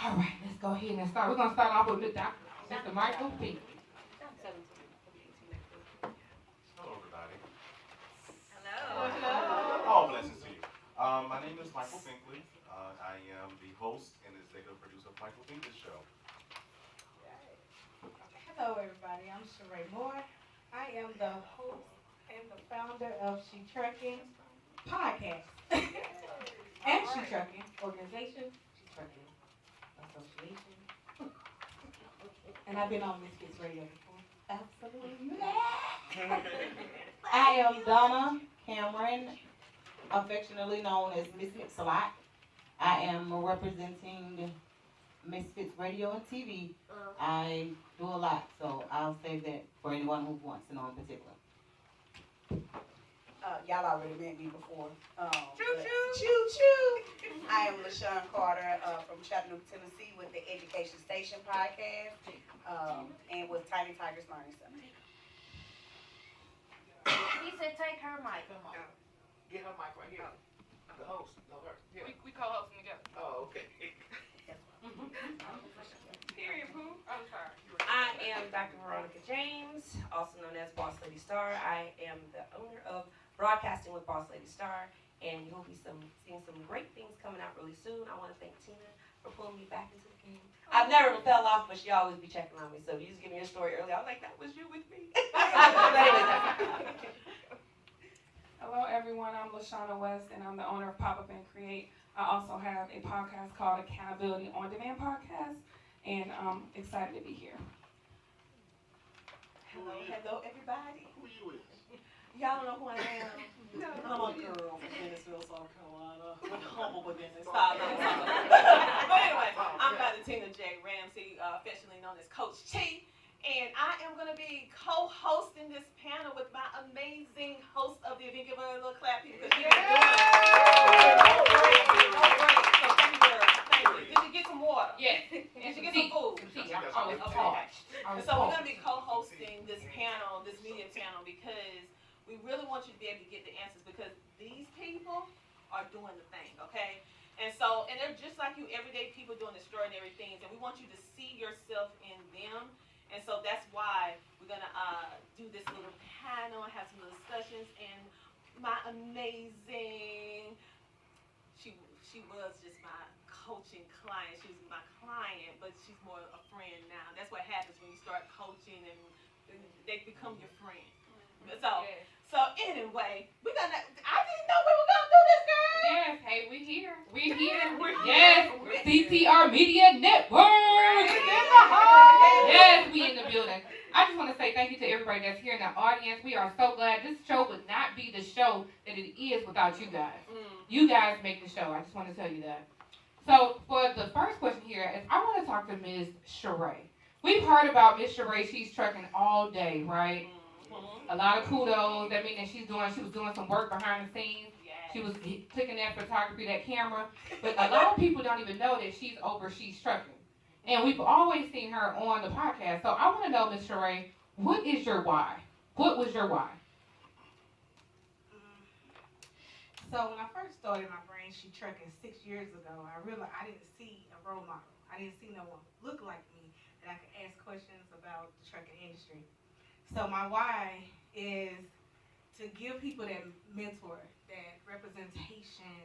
All right, let's go ahead and start. We're gonna start off with Mr. Michael P. Hello, everybody. Hello, hello. All blessings to you. My name is Michael Finkley. I am the host and executive producer of Michael Finkley Show. Hello, everybody. I'm Sheree Moore. I am the host and the founder of She Trucking Podcast and She Trucking Organization, She Trucking Association. And I've been on Misfits Radio before. Absolutely. I am Donna Cameron, affectionately known as Miss Mix-a-Lot. I am representing Misfits Radio and TV. I do a lot, so I'll save that for anyone who wants to know in particular. Y'all already met me before. Choo choo. Choo choo. I am LaShawn Carter from Chattanooga, Tennessee with the Education Station podcast and with Tiny Tigers Learning Center. He said take her mic. Get her mic right here. The host, no her. Yeah. We co-hosting together. Oh, okay. Period, Pooh. I'm sorry. I am Dr. Veronica James, also known as Boss Lady Star. I am the owner of Broadcasting with Boss Lady Star, and you'll be seeing some great things coming out really soon. I want to thank Tina for pulling me back into the game. I've never fell off, but she always be checking on me. So you just give me a story earlier. I was like, that was you with me. Hello, everyone. I'm LaShawna West, and I'm the owner of Pop Up and Create. I also have a podcast called Accountability On Demand Podcast, and I'm excited to be here. Hello, everybody. Who you with? Y'all don't know who I am. I'm a girl from Dennisville, South Carolina. With humble beginnings. Stop. But anyway, I'm Dr. Tina J. Ramsey, affectionately known as Coach T. And I am going to be co-hosting this panel with my amazing host of the event. Give her a little clap because she's been doing it. No break. So thank you, girl. Thank you. Did you get some water? Yes. Did you get some food? I was Okay. parched. And so we're going to be co-hosting this panel, this media panel, because we really want you to be able to get the answers because these people are doing the thing, okay? And they're just like you, everyday people doing extraordinary things, and we want you to see yourself in them. And so that's why we're going to do this little panel and have some little discussions. And my amazing, she was just my coaching client. She was my client, but she's more a friend now. That's what happens when you start coaching and they become your friend. So anyway, I didn't know we were going to do this, girl. Yes, hey, we here. We here. Yes, CTR Media Network. Yes, we in the building. I just want to say thank you to everybody that's here in the audience. We are so glad. This show would not be the show that it is without you guys. You guys make the show. I just want to tell you that. So for the first question here is I want to talk to Ms. Sheree. We've heard about Ms. Sheree. She's trucking all day, right? A lot of kudos. That means that she was doing some work behind the scenes. She was clicking that photography, that camera. But a lot of people don't even know that she's trucking. And we've always seen her on the podcast. So I want to know, Ms. Sheree, what is your why? What was your why? So when I first started my brand, She Trucking 6 years ago, I realized I didn't see a role model. I didn't see no one look like me that I could ask questions about the trucking industry. So my why is to give people that mentor, that representation,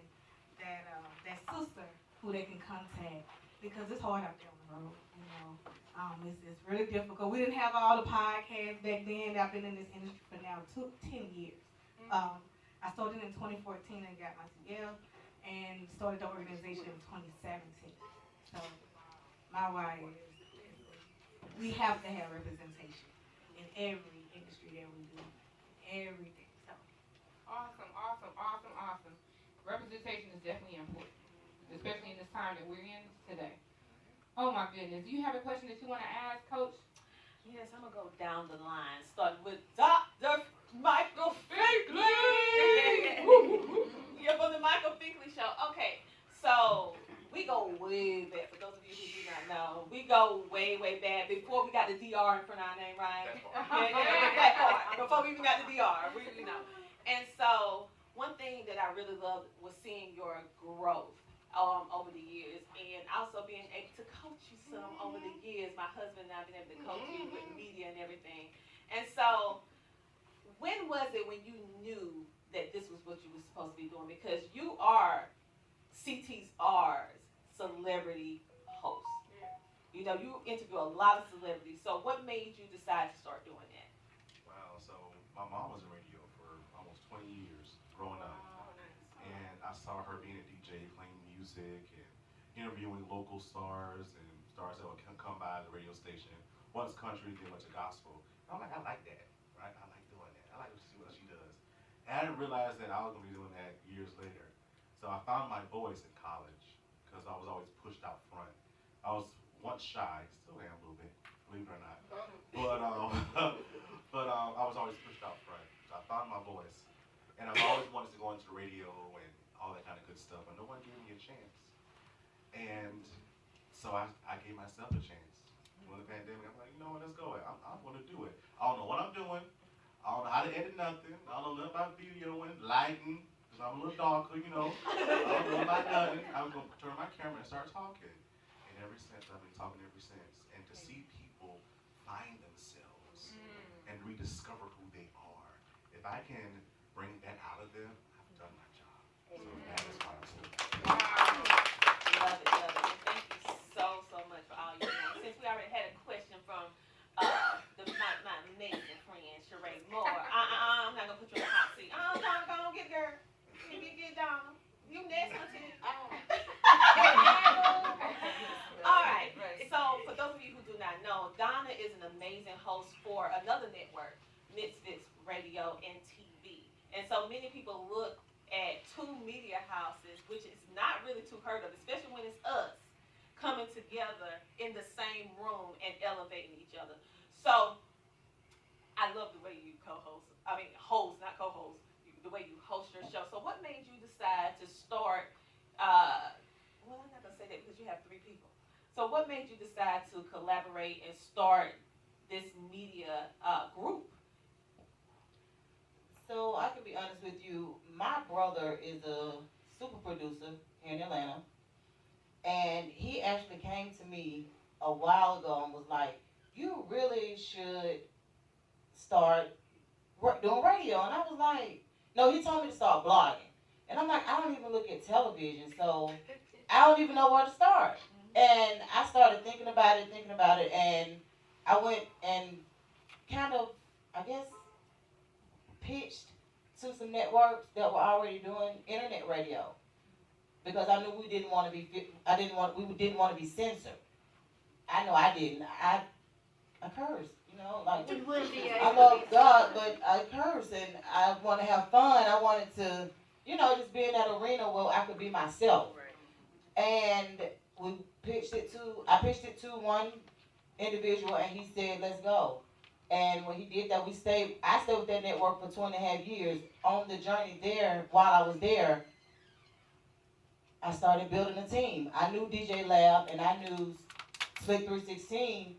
that sister who they can contact, because it's hard out there on the road. It's really difficult. We didn't have all the podcasts back then. I've been in this industry for now 10 years. I started in 2014 and got my CL, and started the organization in 2017. So my why is we have to have representation in every industry that we do, everything. So Awesome. Representation is definitely important, especially in this time that we're in today. Oh my goodness. Do you have a question that you want to ask, Coach? Yes, I'm going to go down the line, starting with Dr. Michael Finkley. You're from the Michael Finkley Show. Okay, so we go way back. For those of you who do not know, we go way, way back before we got the DR in front of our name, right? That part. Before we even got the DR, we know. And so one thing that I really loved was seeing your growth over the years, and also being able to over the years, my husband and I have been able to coach you with media and everything. And so, when was it when you knew that this was what you were supposed to be doing? Because you are CTR's celebrity host. You know, you interview a lot of celebrities. So what made you decide to start doing that? Wow, so my mom was in radio for almost 20 years growing up. And I saw her being a DJ, playing music and interviewing local stars and stars that would come by the radio station. Once country, then went to gospel. I'm like, I like that, right? I like doing that. I like to see what she does. And I didn't realize that I was going to be doing that years later. So I found my voice in college because I was always pushed out front. I was once shy, still am a little bit, believe it or not. But I was always pushed out front. So I found my voice. And I've always wanted to go into radio and all that kind of good stuff, but no one gave me a chance. And so I gave myself a chance. When the pandemic, I'm like, you know what, let's go. I'm going to do it. I don't know what I'm doing. I don't know how to edit nothing. I don't know nothing about videoing, lighting, because I'm a little darker, you know. I don't know about nothing. I'm going to turn my camera and start talking. And ever since, I've been talking ever since. And to see people find themselves and rediscover who they are. If I can bring that out of them, I've done my job. So that is why I'm still Love it, love it. And thank you so much for all you're doing. Since we already had a question from my amazing friend, Sheree Moore. I'm not going to put you in the hot seat. Donna, go on, get girl. Get Donna. You next, auntie. All right. So, for those of you who do not know, Donna is an amazing host for another network, Misfits Radio and TV. And so many people look at two media houses, which is not really too heard of, especially when it's us coming together in the same room and elevating each other. So, I love the way you host, not co-host, the way you host your show. So what made you decide to start, well, I'm not going to say that because you have 3 people. So what made you decide to collaborate and start this media group? So I can be honest with you, my brother is a super producer here in Atlanta, and he actually came to me a while ago and was like, you really should start doing radio. And I was like, no, he told me to start blogging. And I'm like, I don't even look at television, so I don't even know where to start. And I started thinking about it, and I went and kind of, I guess, pitched to some networks that were already doing internet radio, because I knew we didn't want to be censored. I know I didn't. I cursed, you know, like I love God, but I curse and I want to have fun. I wanted to, you know, just be in that arena where I could be myself. And I pitched it to one individual, and he said, let's go. And when he did that, I stayed with that network for 2.5 years. On the journey there, while I was there, I started building a team. I knew DJ Lab and I knew Slick 316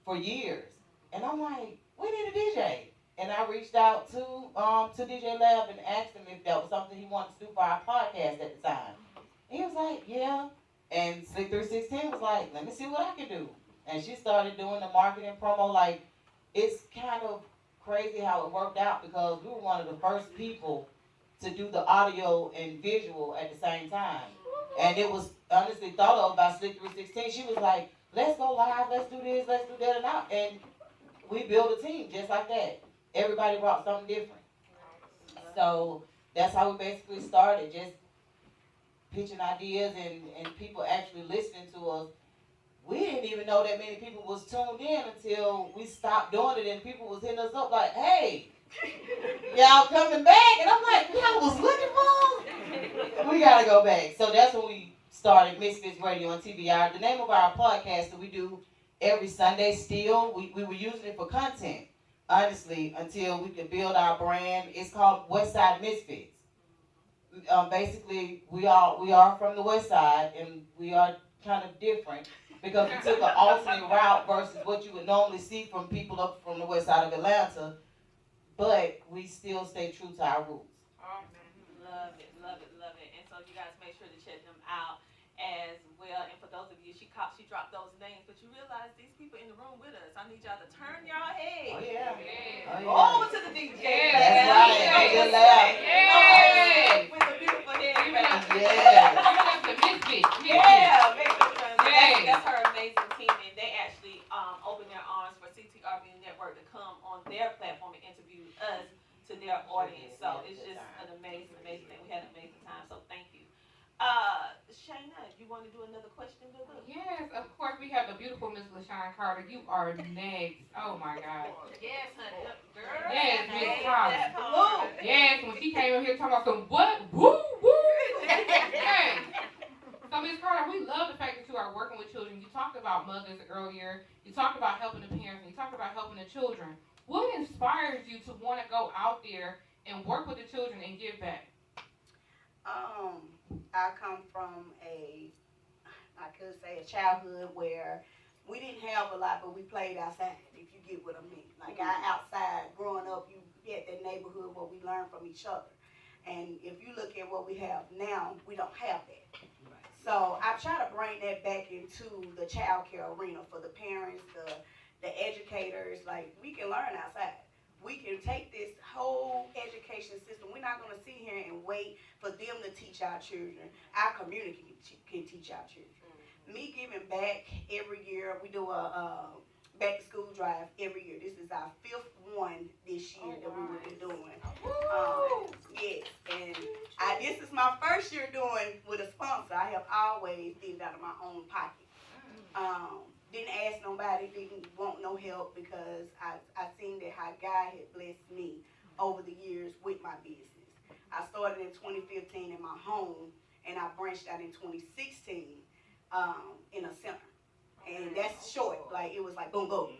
for years. And I'm like, we need a DJ. And I reached out to DJ Lab and asked him if that was something he wanted to do for our podcast at the time. And he was like, yeah. And Slick 316 was like, let me see what I can do. And she started doing the marketing promo. Like, it's kind of crazy how it worked out, because we were one of the first people to do the audio and visual at the same time. And it was honestly thought of by Slick 316. She was like, let's go live, let's do this, let's do that, and we built a team just like that. Everybody brought something different. So that's how we basically started, just pitching ideas and people actually listening to us. We didn't even know that many people was tuned in until we stopped doing it, and people was hitting us up like, hey, y'all coming back? And I'm like, y'all was looking for? We gotta go back. So that's when we started Misfits Radio and TVR. The name of our podcast that we do every Sunday still, we were using it for content, honestly, until we could build our brand. It's called Westside Misfits. Basically, we are from the West Side, and we are kind of different, because we took an alternate route versus what you would normally see from people up from the West Side of Atlanta, but we still stay true to our roots. Love it, love it, love it. And so you guys make sure to check them out as well. And for those of you, she dropped those names, but you realize these people in the room with us. I need y'all to turn y'all heads. Oh yeah. Yeah. Oh yeah. Over to the DJ. Yeah. That's right. Good laugh. Yeah. With the beautiful head. Give it up. Yes. Give it up to Misfit. Yeah, make sure you turn. Yes. That's her amazing team, and they actually opened their arms for CTRB Network to come on their platform and interview us to their audience. So it's just an amazing thing. We had an amazing time. So thank you. Shayna, you want to do another question, Boo? Yes, of course. We have the beautiful Miss LaShawn Carter. You are next. Oh my God. Yes, honey. Girl. Yes, Miss Hey, Carter. that part. Yes, when she came up here talking about some what? Woo, woo. Hey. So Miss Carter, we love the fact that you are working with children. You talked about mothers earlier. You talked about helping the parents. And you talked about helping the children. What inspires you to want to go out there and work with the children and give back? I come from I could say a childhood where we didn't have a lot, but we played outside, if you get what I mean. Like outside, growing up, you had that neighborhood where we learned from each other. And if you look at what we have now, we don't have that. So I try to bring that back into the child care arena for the parents, the educators. Like, we can learn outside. We can take this whole education system. We're not going to sit here and wait for them to teach our children. Our community can teach our children. Me giving back every year, we do a back to school drive every year. This is our 5th one this year that we will be doing. Yes, and this is my first year doing with a sponsor. I have always did it out of my own pocket. Didn't ask nobody, didn't want no help, because I seen that how God had blessed me over the years with my business. I started in 2015 in my home, and I branched out in 2016 in a center. And that's short, like it was like boom, boom.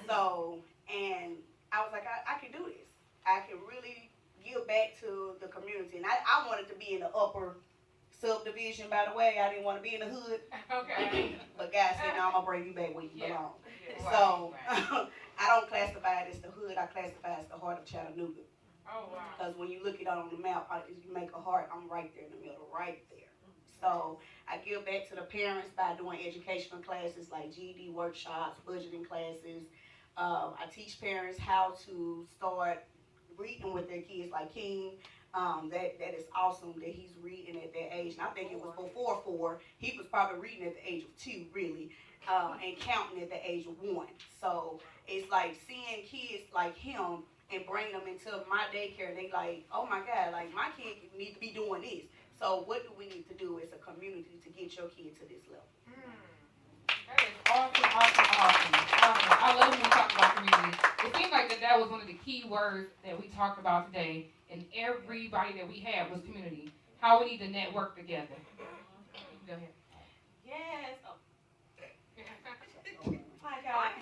So, and I was like, I can do this. I can really give back to the community. And I wanted to be in the upper subdivision, by the way. I didn't want to be in the hood. Okay. But God said, no, I'm going to bring you back where you belong. Yeah. So, I don't classify it as the hood. I classify it as the heart of Chattanooga. Oh, wow. Because when you look it on the map, you make a heart, I'm right there in the middle, right there. So I give back to the parents by doing educational classes like GED workshops, budgeting classes. I teach parents how to start reading with their kids, like King. That is awesome that he's reading at that age. And I think it was before 4. He was probably reading at the age of 2, really, and counting at the age of 1. So it's like seeing kids like him and bring them into my daycare. They like, oh my God, like my kid need to be doing this. So what do we need to do as a community to get your kid to this level? That is awesome. I love when we talk about community. It seems like that was one of the key words that we talked about today, and everybody that we had was community. How we need to network together. Go ahead. Yes. Oh. My God.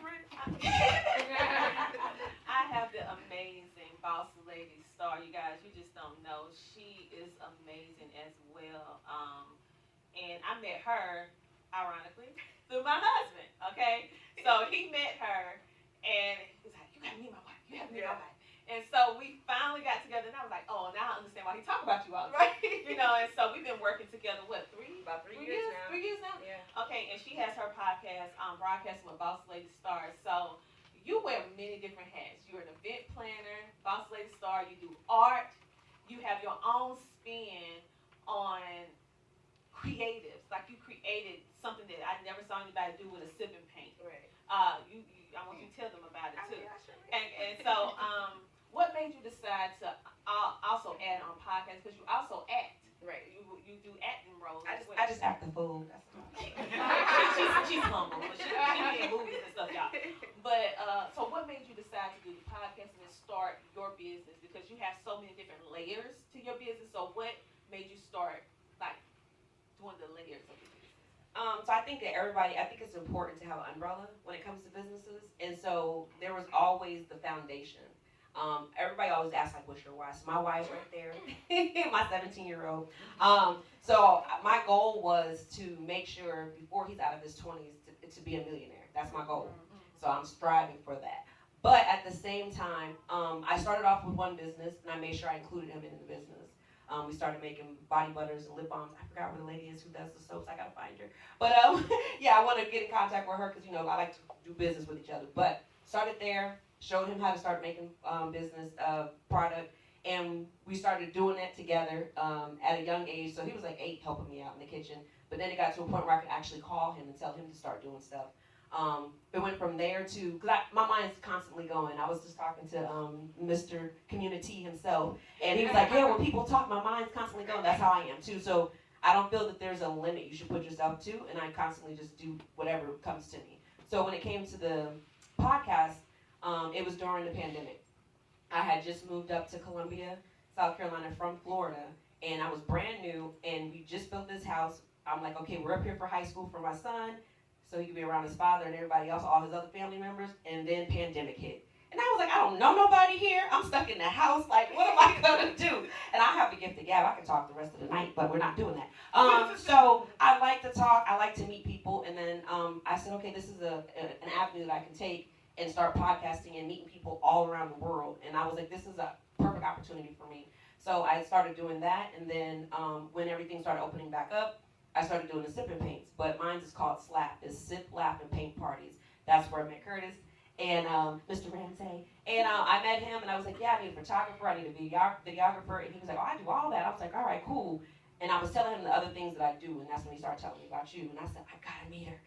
I have the amazing boss lady Star. You guys, you just don't know. She is amazing as well. And I met her, ironically, through my husband. Okay, so he met her, and he was like, "You gotta meet my wife. You gotta meet my wife." And so we finally got together, and I was like, "Oh, now I understand why he talked about you all the time." You know. And so we've been working together. What, about 3 years now? 3 years now. Yeah. Okay, and she has her podcast, Broadcasting with Boss Lady Star. So you wear many different hats. You're an event planner, Boss Lady Star. You do art. You have your own spin on creatives. Like you created something that I never saw anybody do with a sipping paint. Right. I want you to tell them about it too. And so, what made you decide to also add on podcasts? Because you also act. Right. You do acting roles. I just act the fool. That's all. she's humble, but she be in movies and stuff, y'all. But so what made you decide to do the podcast and start your business? Because you have so many different layers to your business. So what made you start like doing the layers of your business? So I think that I think it's important to have an umbrella when it comes to businesses. And so there was always the foundation. Everybody always asks, like, what's your why? So my why is right there, my 17-year-old. So my goal was to make sure before he's out of his 20s to be a millionaire. That's my goal. So I'm striving for that. But at the same time, I started off with one business, and I made sure I included him in the business. We started making body butters and lip balms. I forgot where the lady is who does the soaps. I gotta find her. But yeah, I want to get in contact with her because I like to do business with each other. But started there, showed him how to start making business product, and we started doing that together at a young age. So he was like 8, helping me out in the kitchen. But then it got to a point where I could actually call him and tell him to start doing stuff. It went from there to, because my mind's constantly going. I was just talking to Mr. Community himself, and he was like, yeah, when people talk, my mind's constantly going. That's how I am too. So I don't feel that there's a limit you should put yourself to, and I constantly just do whatever comes to me. So when it came to the podcast, it was during the pandemic. I had just moved up to Columbia, South Carolina from Florida, and I was brand new, and we just built this house. I'm like, okay, we're up here for high school for my son, so he could be around his father and everybody else, all his other family members, and then pandemic hit. And I was like, I don't know nobody here. I'm stuck in the house. Like, what am I going to do? And I have the gift of gab. I can talk the rest of the night, but we're not doing that. So I like to talk. I like to meet people. And then I said, okay, this is an avenue that I can take and start podcasting and meeting people all around the world. And I was like, this is a perfect opportunity for me. So I started doing that. And then when everything started opening back up, I started doing the sip and paints, but mine is called SLAP. It's Sip, Laugh, and Paint Parties. That's where I met Curtis and Mr. Ramsey. And I met him, and I was like, yeah, I need a photographer, I need a videographer. And he was like, oh, I do all that. I was like, all right, cool. And I was telling him the other things that I do, and that's when he started telling me about you. And I said, I gotta meet her.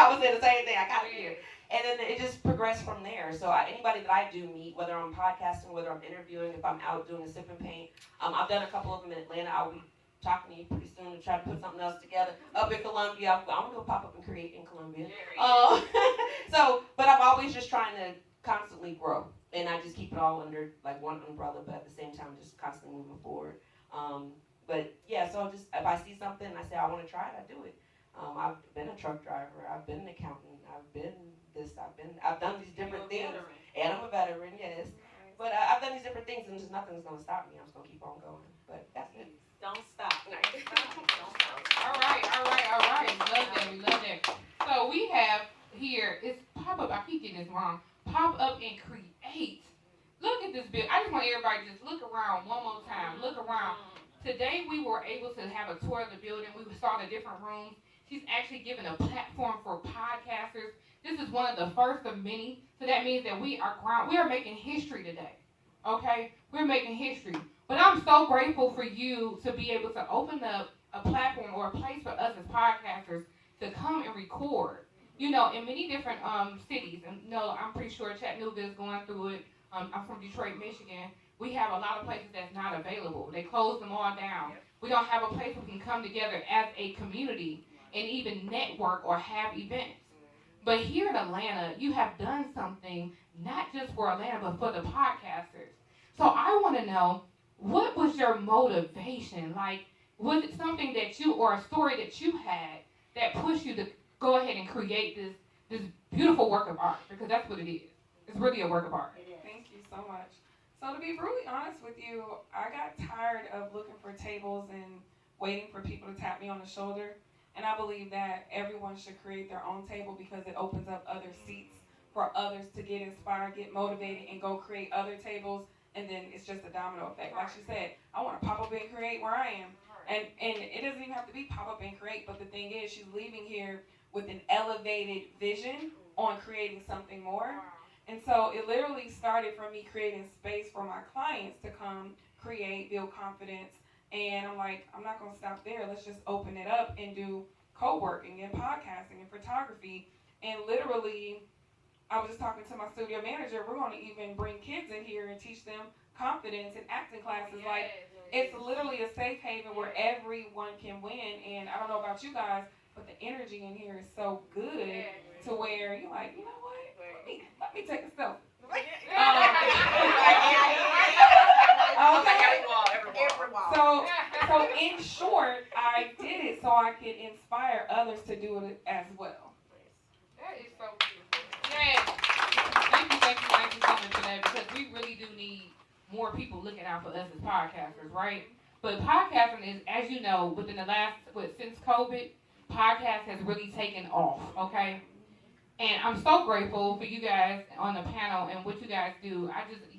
I was saying the same thing. I gotta meet her. And then it just progressed from there. So anybody that I do meet, whether I'm podcasting, whether I'm interviewing, if I'm out doing a sip and paint, I've done a couple of them in Atlanta. I'll be talking to you pretty soon to try to put something else together. Up in Columbia, I'm gonna pop up and create in Columbia. But I'm always just trying to constantly grow, and I just keep it all under like one umbrella, but at the same time, just constantly moving forward. But yeah, so just if I see something and I say I want to try it, I do it. I've been a truck driver, I've been an accountant, I've done these different things, and I'm a veteran, yes. But I've done these different things, and just nothing's gonna stop me. I'm just gonna keep on going. But that's it. Don't stop. Don't stop. All right. We love that. So we have here, it's pop-up, I keep getting this wrong. Pop up and create. Look at this building. I just want everybody to just look around one more time. Look around. Today we were able to have a tour of the building. We saw the different rooms. She's actually given a platform for podcasters. This is one of the first of many. So that means that we are making history today. Okay? We're making history. But I'm so grateful for you to be able to open up a platform or a place for us as podcasters to come and record. You know, in many different cities. And I'm pretty sure Chattanooga is going through it. I'm from Detroit, Michigan. We have a lot of places that's not available. They closed them all down. We don't have a place we can come together as a community and even network or have events. But here in Atlanta, you have done something not just for Atlanta, but for the podcasters. So I want to know, what was your motivation? Like, was it something that or a story that you had that pushed you to go ahead and create this beautiful work of art? Because that's what it is. It's really a work of art. Thank you so much. So to be brutally honest with you, I got tired of looking for tables and waiting for people to tap me on the shoulder. And I believe that everyone should create their own table because it opens up other seats for others to get inspired, get motivated, and go create other tables. And then it's just a domino effect. Like she said, I want to pop up and create where I am. And it doesn't even have to be pop up and create, but the thing is, she's leaving here with an elevated vision on creating something more. And so it literally started from me creating space for my clients to come, create, build confidence. And I'm like, I'm not going to stop there. Let's just open it up and do co-working and podcasting and photography. And literally, I was just talking to my studio manager. We're going to even bring kids in here and teach them confidence and acting classes. It's literally a safe haven where everyone can win. And I don't know about you guys, but the energy in here is so good to where you're like, you know what? Let me take a selfie. So in short, I did it so I could inspire others to do it as well. That is so beautiful. Yes. Thank you so much for that, because we really do need more people looking out for us as podcasters, right? But podcasting is, as you know, within the last, since COVID, podcast has really taken off, okay? And I'm so grateful for you guys on the panel and what you guys do.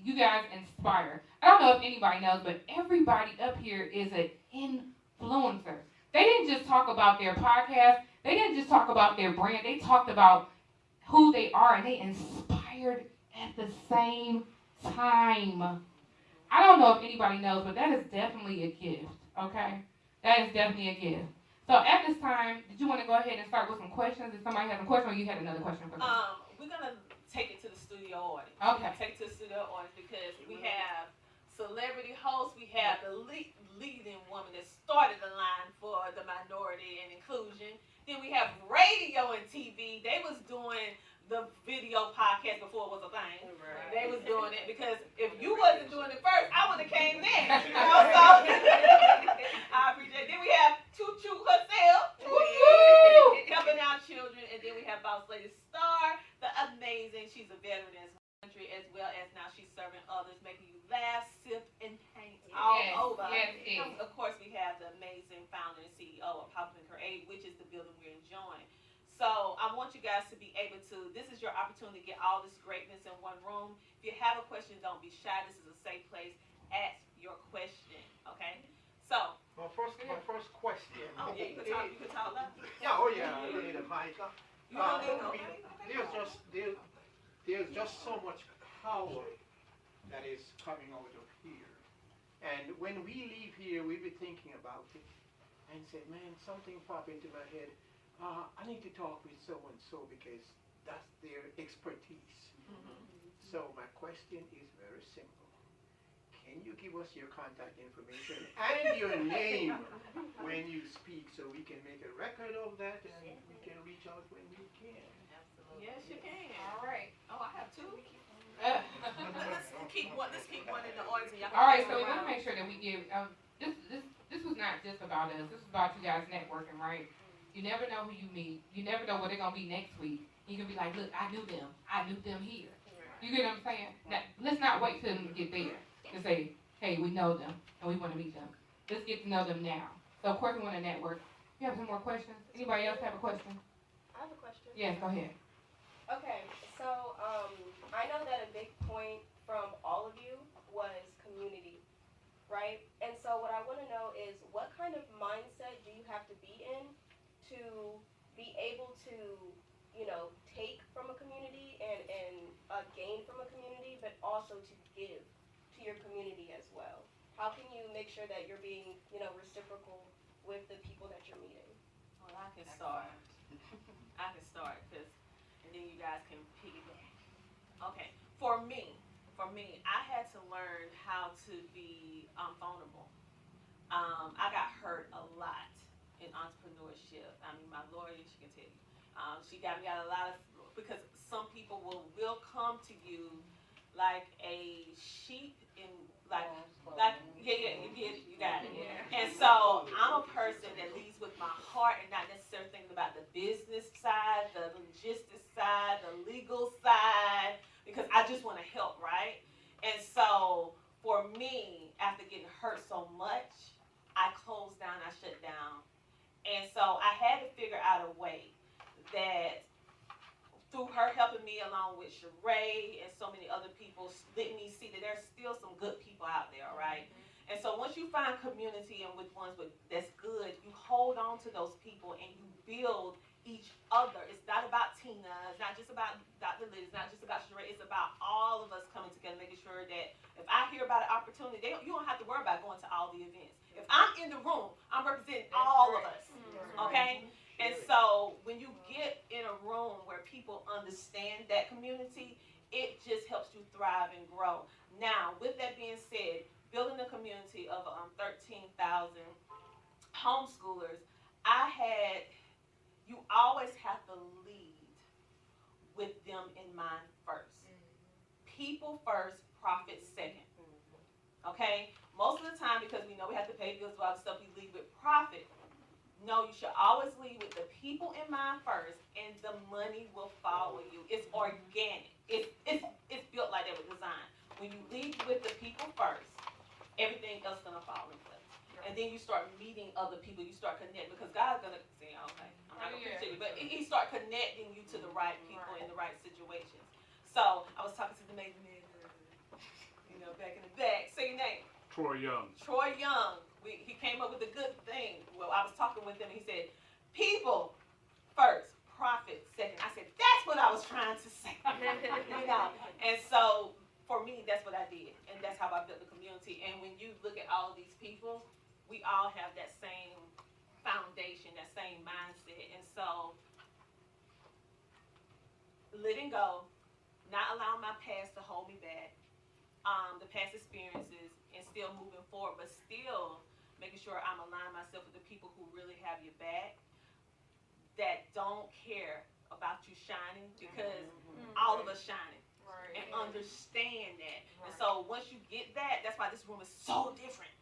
You guys inspire. I don't know if anybody knows, but everybody up here is an influencer. They didn't just talk about their podcast. They didn't just talk about their brand. They talked about who they are, and they inspired at the same time. I don't know if anybody knows, but that is definitely a gift, okay? That is definitely a gift. So at this time, did you want to go ahead and start with some questions? If somebody has a question, or you had another question for them? We're going to take it to the studio audience. Okay. Take it to the studio audience because we have celebrity hosts. We have the leading woman that started the line for the minority and inclusion. Then we have radio and TV. They was doing the video podcast before it was a thing. Right. They was doing it because if you wasn't doing it first, I would have came next. You know, so I appreciate it. Then we have Choo herself, helping our children, and then we have Boss Lady Star, the amazing. She's a veteran in this country as well as now she's serving others, making you laugh, sip, and paint all over. Yes. Of course, we have the amazing founder and CEO of Popular Create, which is the building we're enjoying. So I want you guys to be able to, this is your opportunity to get all this greatness in one room. If you have a question, don't be shy. This is a safe place. Ask your question, okay? So. My first question. Oh, yeah, you can talk loud. Yeah, oh yeah, I need a mic. There's just so much power that is coming out of here. And when we leave here, we'll be thinking about it and say, man, something popped into my head. I need to talk with so-and-so because that's their expertise. So my question is very simple. Can you give us your contact information and your name when you speak so we can make a record of that and we can reach out when we can? Absolutely. Yes, you can. All right. Oh, I have two. Let's keep one in the audience. And y'all All right, so we want to make sure that we give, this was not just about us. This was about you guys networking, right? You never know who you meet. You never know where they're going to be next week. You can be like, look, I knew them. I knew them here. You get what I'm saying? Now, let's not wait till them to get there to say, hey, we know them and we want to meet them. Let's get to know them now. So, of course, we want to network. You have some more questions? Anybody else have a question? I have a question. Yes, go ahead. Okay, so I know that a big point from all of you was community, right? And so what I want to know is what kind of mindset do you have to be in to be able to, you know, take from a community and gain from a community, but also to give to your community as well? How can you make sure that you're being, you know, reciprocal with the people that you're meeting? Well, I can start. Because, and then you guys can piggyback. Okay, for me, I had to learn how to be vulnerable. I got hurt a lot in entrepreneurship. I mean, my lawyer, she can tell you. She got me out a lot of, because some people will come to you like a sheep in, you got it. And so I'm a person that leads with my heart and not necessarily thinking about the business side, the logistics side, the legal side, because I just want to help, right? And so for me, after getting hurt so much, I closed down, I shut down. And so I had to figure out a way that through her helping me along with Sheree and so many other people, letting me see that there's still some good people out there, right? And so once you find community and with ones that's good, you hold on to those people and you build each other. It's not about Tina, it's not just about Dr. Liz, it's not just about Sheree, it's about all of us coming together, making sure that if I hear about an opportunity, you don't have to worry about going to all the events. If I'm in the room, I'm representing all of us, okay? And so when you get in a room where people understand that community, it just helps you thrive and grow. Now, with that being said, building a community of 13,000 homeschoolers, you always have to lead with them in mind first. People first, profit second. Okay? Most of the time, because we know we have to pay bills and all the stuff, we lead with profit. No, you should always lead with the people in mind first, and the money will follow you. It's organic. It's built like that with design. When you lead with the people first, everything else is gonna fall in place. And then you start meeting other people. You start connecting, because God's gonna say, okay, I'm not gonna preach it, but He start connecting you to the right people in the right situations. So I was talking to the amazing man. back in the back. Say your name. Troy Young. Troy Young. He came up with a good thing. Well, I was talking with him. He said, people first, profit second. I said, that's what I was trying to say. You know. And so for me, that's what I did, and that's how I built the community. And when you look at all of these people, we all have that same foundation, that same mindset. And so letting go, not allowing my past to hold me back, the past experiences, and still moving forward, but still making sure I'm aligning myself with the people who really have your back, that don't care about you shining, because all of us shining. And understand that. And so once you get that, that's why this room is so different.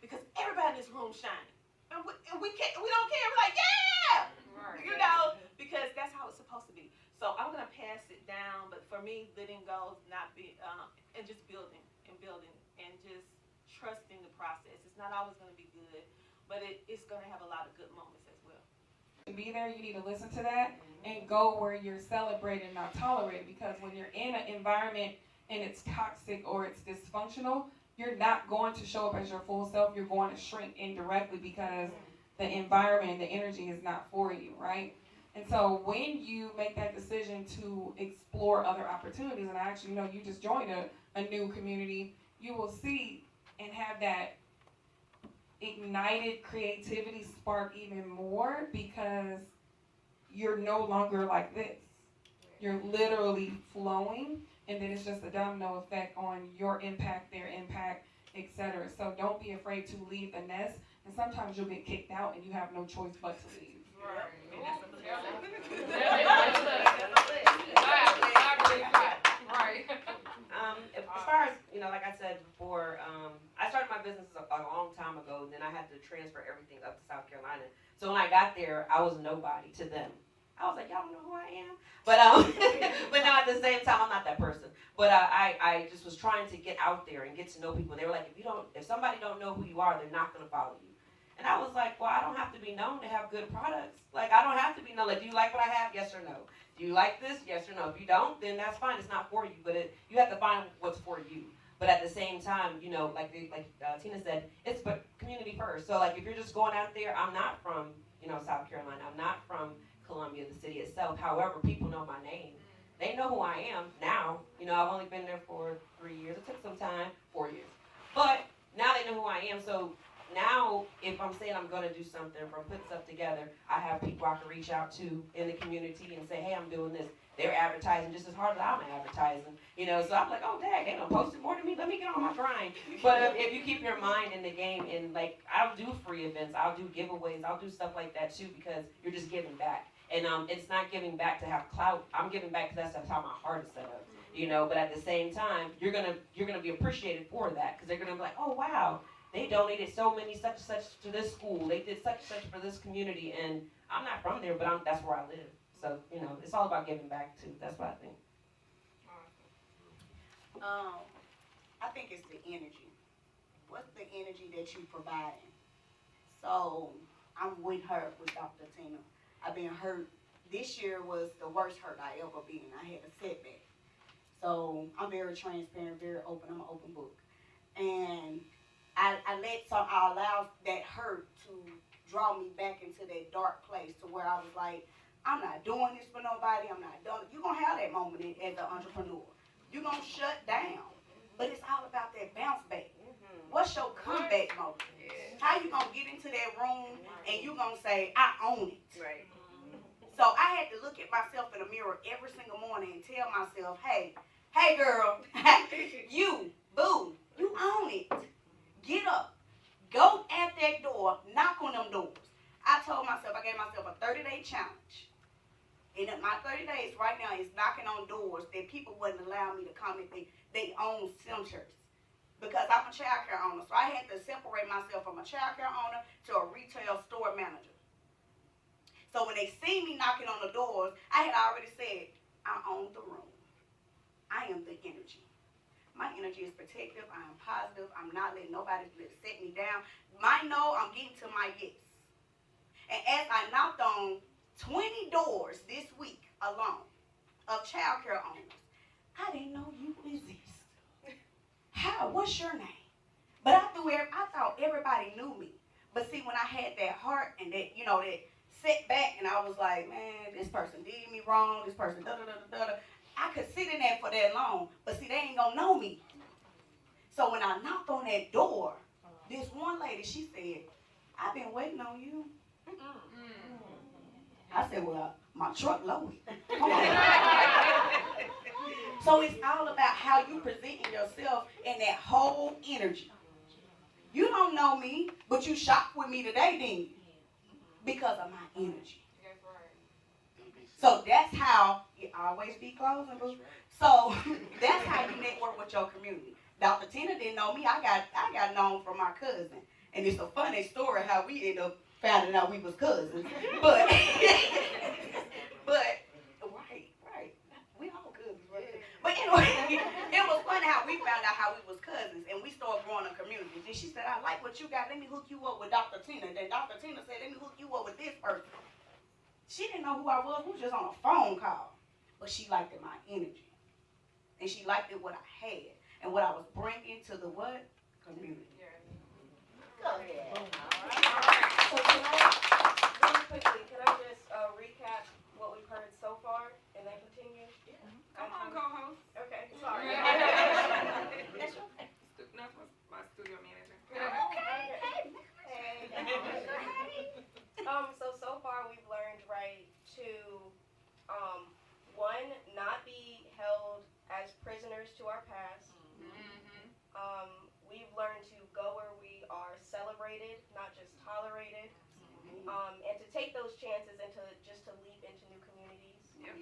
Because everybody in this room shining. And we don't care. We're like, yeah! You know, because that's how it's supposed to be. So I'm going to pass it down. But for me, letting go, and just building and just trusting the process. It's not always going to be good, but it's going to have a lot of good moments as well. To be there, you need to listen to that and go where you're celebrated, not tolerated. Because when you're in an environment and it's toxic or it's dysfunctional, you're not going to show up as your full self. You're going to shrink indirectly because the environment, the energy is not for you, right? And so when you make that decision to explore other opportunities, and I actually know you just joined a new community, you will see and have that ignited creativity spark even more, because you're no longer like this. You're literally flowing, and then it's just a domino effect on your impact, their impact, etc. So don't be afraid to leave the nest, and sometimes you'll get kicked out and you have no choice but to leave. As far as, like I said before, I started my business a long time ago, and then I had to transfer everything up to South Carolina. So when I got there, I was nobody to them. I was like, y'all don't know who I am? But but now at the same time, I'm not that person. But I just was trying to get out there and get to know people. They were like, if somebody don't know who you are, they're not going to follow you. And I was like, well, I don't have to be known to have good products. Like, I don't have to be known. Like, do you like what I have? Yes or no? Do you like this? Yes or no? If you don't, then that's fine. It's not for you. But you have to find what's for you. But at the same time, like Tina said, it's community first. So, like, if you're just going out there, I'm not from, South Carolina. I'm not from Columbia, the city itself. However, people know my name. They know who I am now. I've only been there for 3 years. It took some time, 4 years. But now they know who I am. So now, if I'm saying I'm going to do something, if I'm putting stuff together, I have people I can reach out to in the community and say, hey, I'm doing this. They're advertising just as hard as I'm advertising. So I'm like, oh, dang, they done posted more than me. Let me get on my grind. But if you keep your mind in the game, and, like, I'll do free events. I'll do giveaways. I'll do stuff like that, too, because you're just giving back. And it's not giving back to have clout. I'm giving back because that's how my heart is set up. But at the same time, you're gonna be appreciated for that, because they're gonna be like, oh wow, they donated so many such and such to this school. They did such and such for this community, and I'm not from there, but that's where I live. So it's all about giving back too. That's what I think. I think it's the energy. What's the energy that you providing? So I'm with Dr. Tina. I've been hurt. This year was the worst hurt I ever been. I had a setback. So I'm very transparent, very open. I'm an open book. And I allowed that hurt to draw me back into that dark place, to where I was like, I'm not doing this for nobody. I'm not doing it. You're going to have that moment as an entrepreneur. You're going to shut down. But it's all about that bounce back. What's your comeback moment? How you going to get into that room and you going to say, I own it? Right. So I had to look at myself in the mirror every single morning and tell myself, hey girl, you, boo, you own it. Get up. Go at that door. Knock on them doors. I gave myself a 30-day challenge. And my 30 days right now is knocking on doors that people wouldn't allow me to come if they own centers. Because I'm a child care owner. So I had to separate myself from a child care owner to a retail store manager. So when they see me knocking on the doors, I had already said, I own the room. I am the energy. My energy is protective. I am positive. I'm not letting nobody set me down. My no, I'm getting to my yes. And as I knocked on 20 doors this week alone of child care owners, I didn't know you exist. how, what's your name? But I thought everybody knew me. But see, when I had that heart and that, that setback, and I was like, man, this person did me wrong, this person da-da-da-da-da. I could sit in there for that long, but see, they ain't gonna know me. So when I knocked on that door, this one lady, she said, I've been waiting on you. I said, well, my truck loaded. Come on. So it's all about how you presenting yourself and that whole energy. You don't know me, but you shocked with me today, didn't you? Because of my energy. So that's how you always be closing, boo. So that's how you network with your community. Dr. Tina didn't know me. I got known from my cousin. And it's a funny story how we ended up finding out we was cousins. But right. We all cousins, right? But anyway, it was funny how we found out how we was cousins and we started growing a community. Then she said, I like what you got. Let me hook you up with Dr. Tina. Then Dr. Tina said, let me hook you up with this person. She didn't know who I was. We was just on a phone call. But she liked it, my energy. And she liked it what I had and what I was bringing to the what? Community. Go ahead. All right. So really quickly, can I just recap what we've heard so far and then continue? Yeah. Come on, co-host. Okay, sorry. That's okay. That's my studio manager. Hey. So far we've learned, right, to, one, not be held as prisoners to our past. We've learned to go where we are celebrated, not just tolerated. And to take those chances and to leap into new communities. Yep.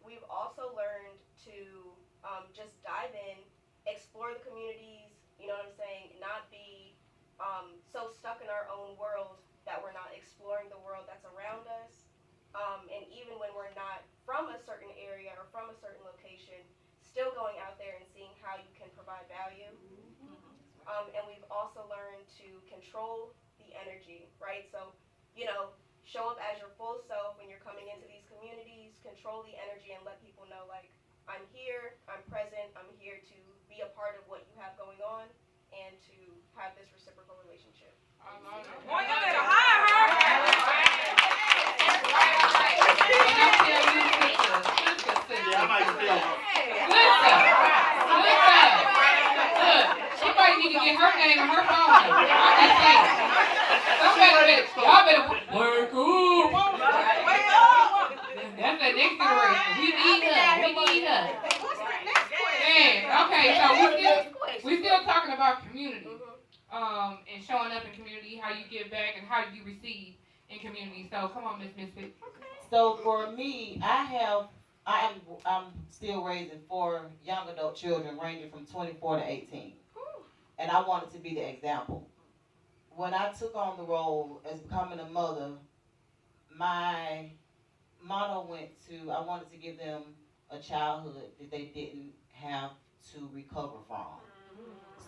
We've also learned to just dive in, explore the communities, you know what I'm saying, not be so stuck in our own world that we're not exploring the world that's around us. And even when we're not from a certain area or from a certain location, still going out there and seeing how you can provide value. And we've also learned to control the energy, right? So, show up as your full self when you're coming into these communities, control the energy and let people know, like, I'm here, I'm present, I'm here to be a part of what you have going on and to have this reciprocal relationship. Boy, you better hire her. Yeah, I might steal her. She might need to get her name and her phone number. Y'all better work up. That's the next generation. We need her. Okay, so we still talking about community. And showing up in community, how you give back and how you receive in community. So come on, Miss Misfit. So for me, I'm still raising 4 young adult children ranging from 24 to 18. And I wanted to be the example. When I took on the role as becoming a mother, my motto went to, I wanted to give them a childhood that they didn't have to recover from.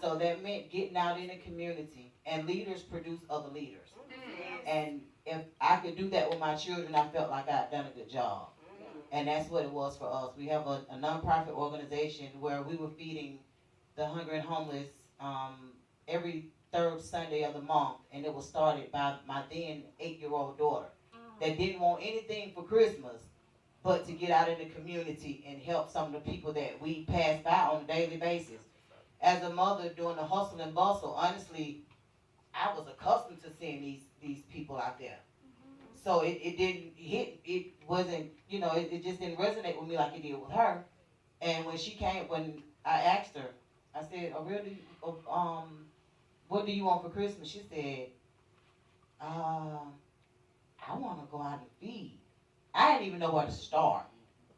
So that meant getting out in the community, and leaders produce other leaders. And if I could do that with my children, I felt like I had done a good job. And that's what it was for us. We have a nonprofit organization where we were feeding the hungry and homeless every 3rd Sunday of the month, and it was started by my then 8-year-old daughter that didn't want anything for Christmas but to get out in the community and help some of the people that we pass by on a daily basis. As a mother doing the hustle and bustle, honestly, I was accustomed to seeing these people out there. So it didn't hit, it wasn't, it just didn't resonate with me like it did with her. And when she came, when I asked her, I said, what do you want for Christmas? She said, I want to go out and feed. I didn't even know where to start,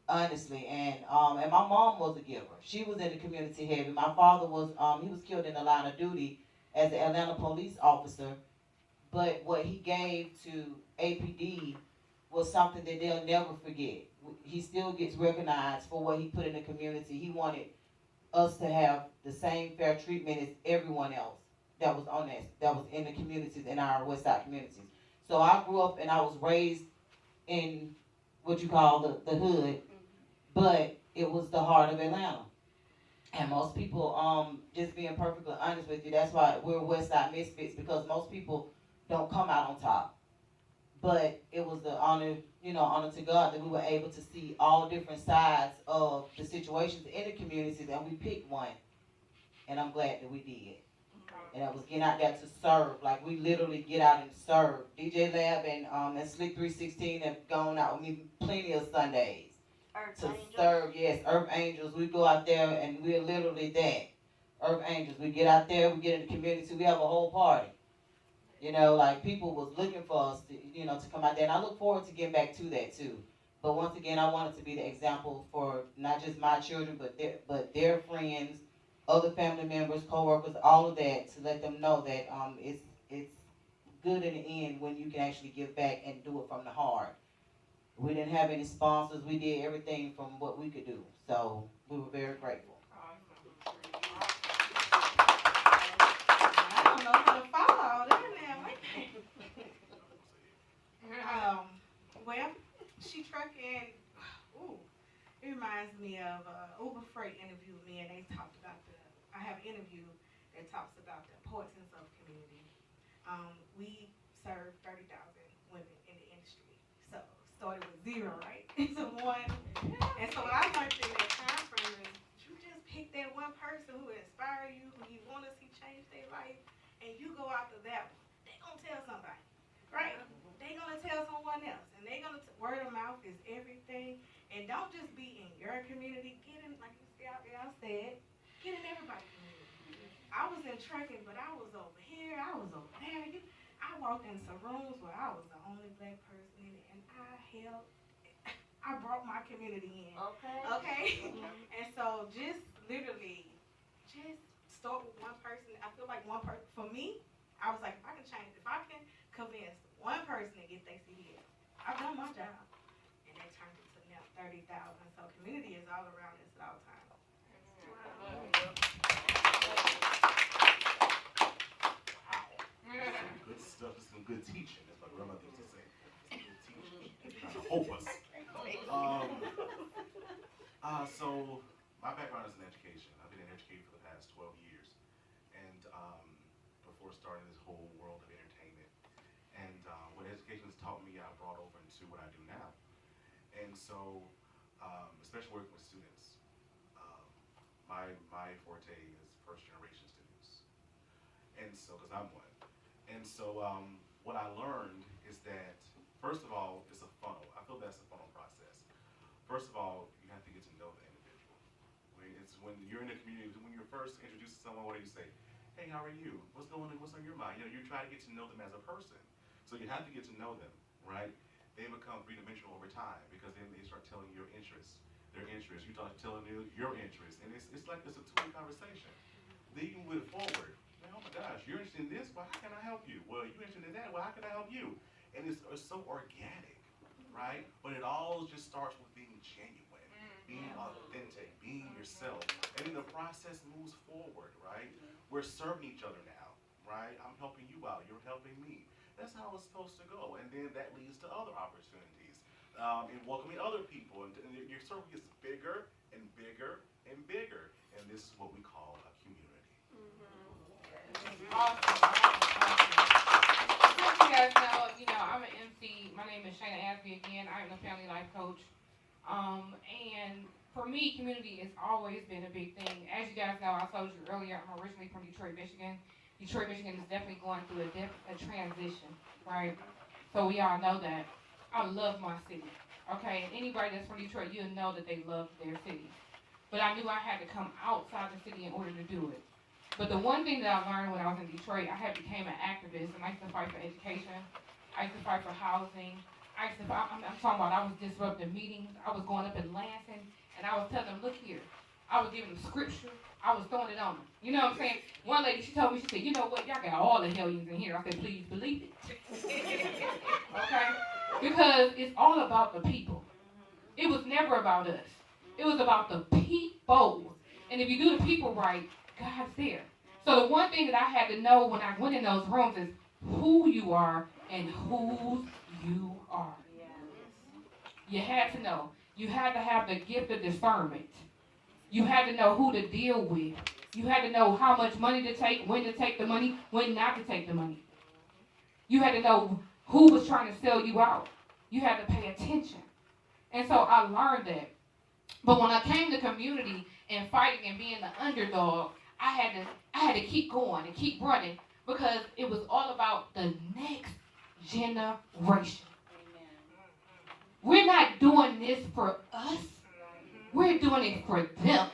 honestly. And my mom was a giver. She was in the community heavy. My father was, he was killed in the line of duty as an Atlanta police officer. But what he gave to APD was something that they'll never forget. He still gets recognized for what he put in the community. He wanted us to have the same fair treatment as everyone else that was in the communities, in our West Side communities. So I grew up and I was raised in what you call the hood, but it was the heart of Atlanta. And most people, just being perfectly honest with you, that's why we're West Side Misfits, because most people don't come out on top. But it was the honor, honor to God that we were able to see all different sides of the situations in the communities, and we picked one. And I'm glad that we did. And I was getting out there to serve, like we literally get out and serve. DJ Lab and Slick 316 have gone out with me plenty of Sundays to serve. Yes, Earth Angels. We go out there and we're literally that. Earth Angels. We get out there, we get in the community, we have a whole party. Like people was looking for us, to come out there. And I look forward to getting back to that too. But once again, I wanted to be the example for not just my children, but their friends, other family members, co-workers, all of that, to let them know that it's good in the end when you can actually give back and do it from the heart. We didn't have any sponsors. We did everything from what we could do. So we were very grateful. I don't know how to follow all that now. Well, she trucking. Ooh, it reminds me of Uber Freight interviewed me, and they talked about I have an interview that talks about the importance of community. We serve 30,000 women in the industry, so started with 0, right? So 1, and so what I learned in that time frame is you just pick that one person who inspires you, who you want to see change their life, and you go after that one. They're gonna tell somebody, right? They're gonna tell someone else, and they're gonna word of mouth is everything. And don't just be in your community. Get in, like y'all said, get in everybody's community. I was in trucking, but I was over here, I was over there. I walked in some rooms where I was the only black person in it, and I brought my community in. Okay? And so just literally, just start with one person. I feel like one person, for me, I was like, if I can convince one person to get their CDL, I've done my job. And that turned into now 30,000. So community is all around us at all times. Good stuff. This is some good teaching, as my grandmother used to say. Good teaching. Trying to hope us. So my background is in education. I've been in education for the past 12 years. And before starting this whole world of entertainment. And what education has taught me, I brought over into what I do now. And so, especially working with students, my forte is first generation students. And so, because I'm one. And so, what I learned is that, first of all, it's a funnel. I feel that's a funnel process. First of all, you have to get to know the individual. When you're in the community, when you're first introduced to someone, what do you say? Hey, how are you? What's going on? What's on your mind? You try to get to know them as a person. So you have to get to know them, right? They become three-dimensional over time because then they start telling your interests, their interests. You start telling them your interests, and it's like it's a two-way conversation. Then you move forward. Man, oh my gosh, you're interested in this? Well, how can I help you? Well, you're interested in that? Well, how can I help you? And it's so organic, right? But it all just starts with being genuine, being authentic, being yourself, and then the process moves forward, right? We're serving each other now, right? I'm helping you out. You're helping me. That's how it's supposed to go, and then that leads to other opportunities and welcoming other people, and your circle gets bigger and bigger and bigger, and this is what we call a community. Awesome. Just so you guys know, I'm an MC. My name is Shayna Asby again. I am the family life coach. And for me, community has always been a big thing. As you guys know, I told you earlier, I'm originally from Detroit, Michigan. Detroit, Michigan is definitely going through a transition, right? So we all know that. I love my city, okay? And anybody that's from Detroit, you'll know that they love their city. But I knew I had to come outside the city in order to do it. But the one thing that I learned when I was in Detroit, I had became an activist, and I used to fight for education. I used to fight for housing. I'm talking about I was disrupting meetings. I was going up in Lansing, and I was telling them, look here. I was giving them scripture. I was throwing it on them. You know what I'm saying? One lady, she told me, she said, you know what? Y'all got all the hellions in here. I said, please believe it. Okay? Because it's all about the people. It was never about us. It was about the people. And if you do the people right, God's there. So the one thing that I had to know when I went in those rooms is who you are and whose you are. You had to know. You had to have the gift of discernment. You had to know who to deal with. You had to know how much money to take, when to take the money, when not to take the money. You had to know who was trying to sell you out. You had to pay attention. And so I learned that. But when I came to community and fighting and being the underdog, I had to keep going and keep running because it was all about the next generation. We're not doing this for us. We're doing it for them.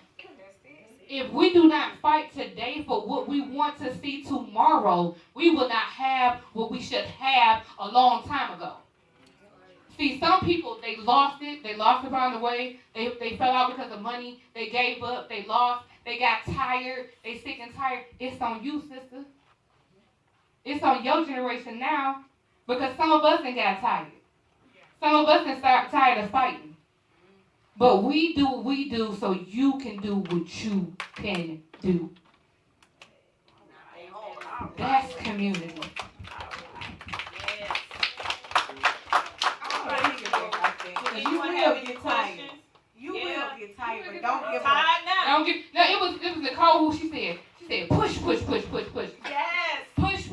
If we do not fight today for what we want to see tomorrow, we will not have what we should have a long time ago. See, some people, they lost it. They lost it on the way. They fell out because of money. They gave up. They lost. They got tired. They sick and tired. It's on you, sister. It's on your generation now because some of us done got tired. Some of us done start tired of fighting. But we do what we do so you can do what you can do. That's community. You will get tired. You will get tired, but don't give up. Don't get. No, it was Nicole who she said push. Yes. Push.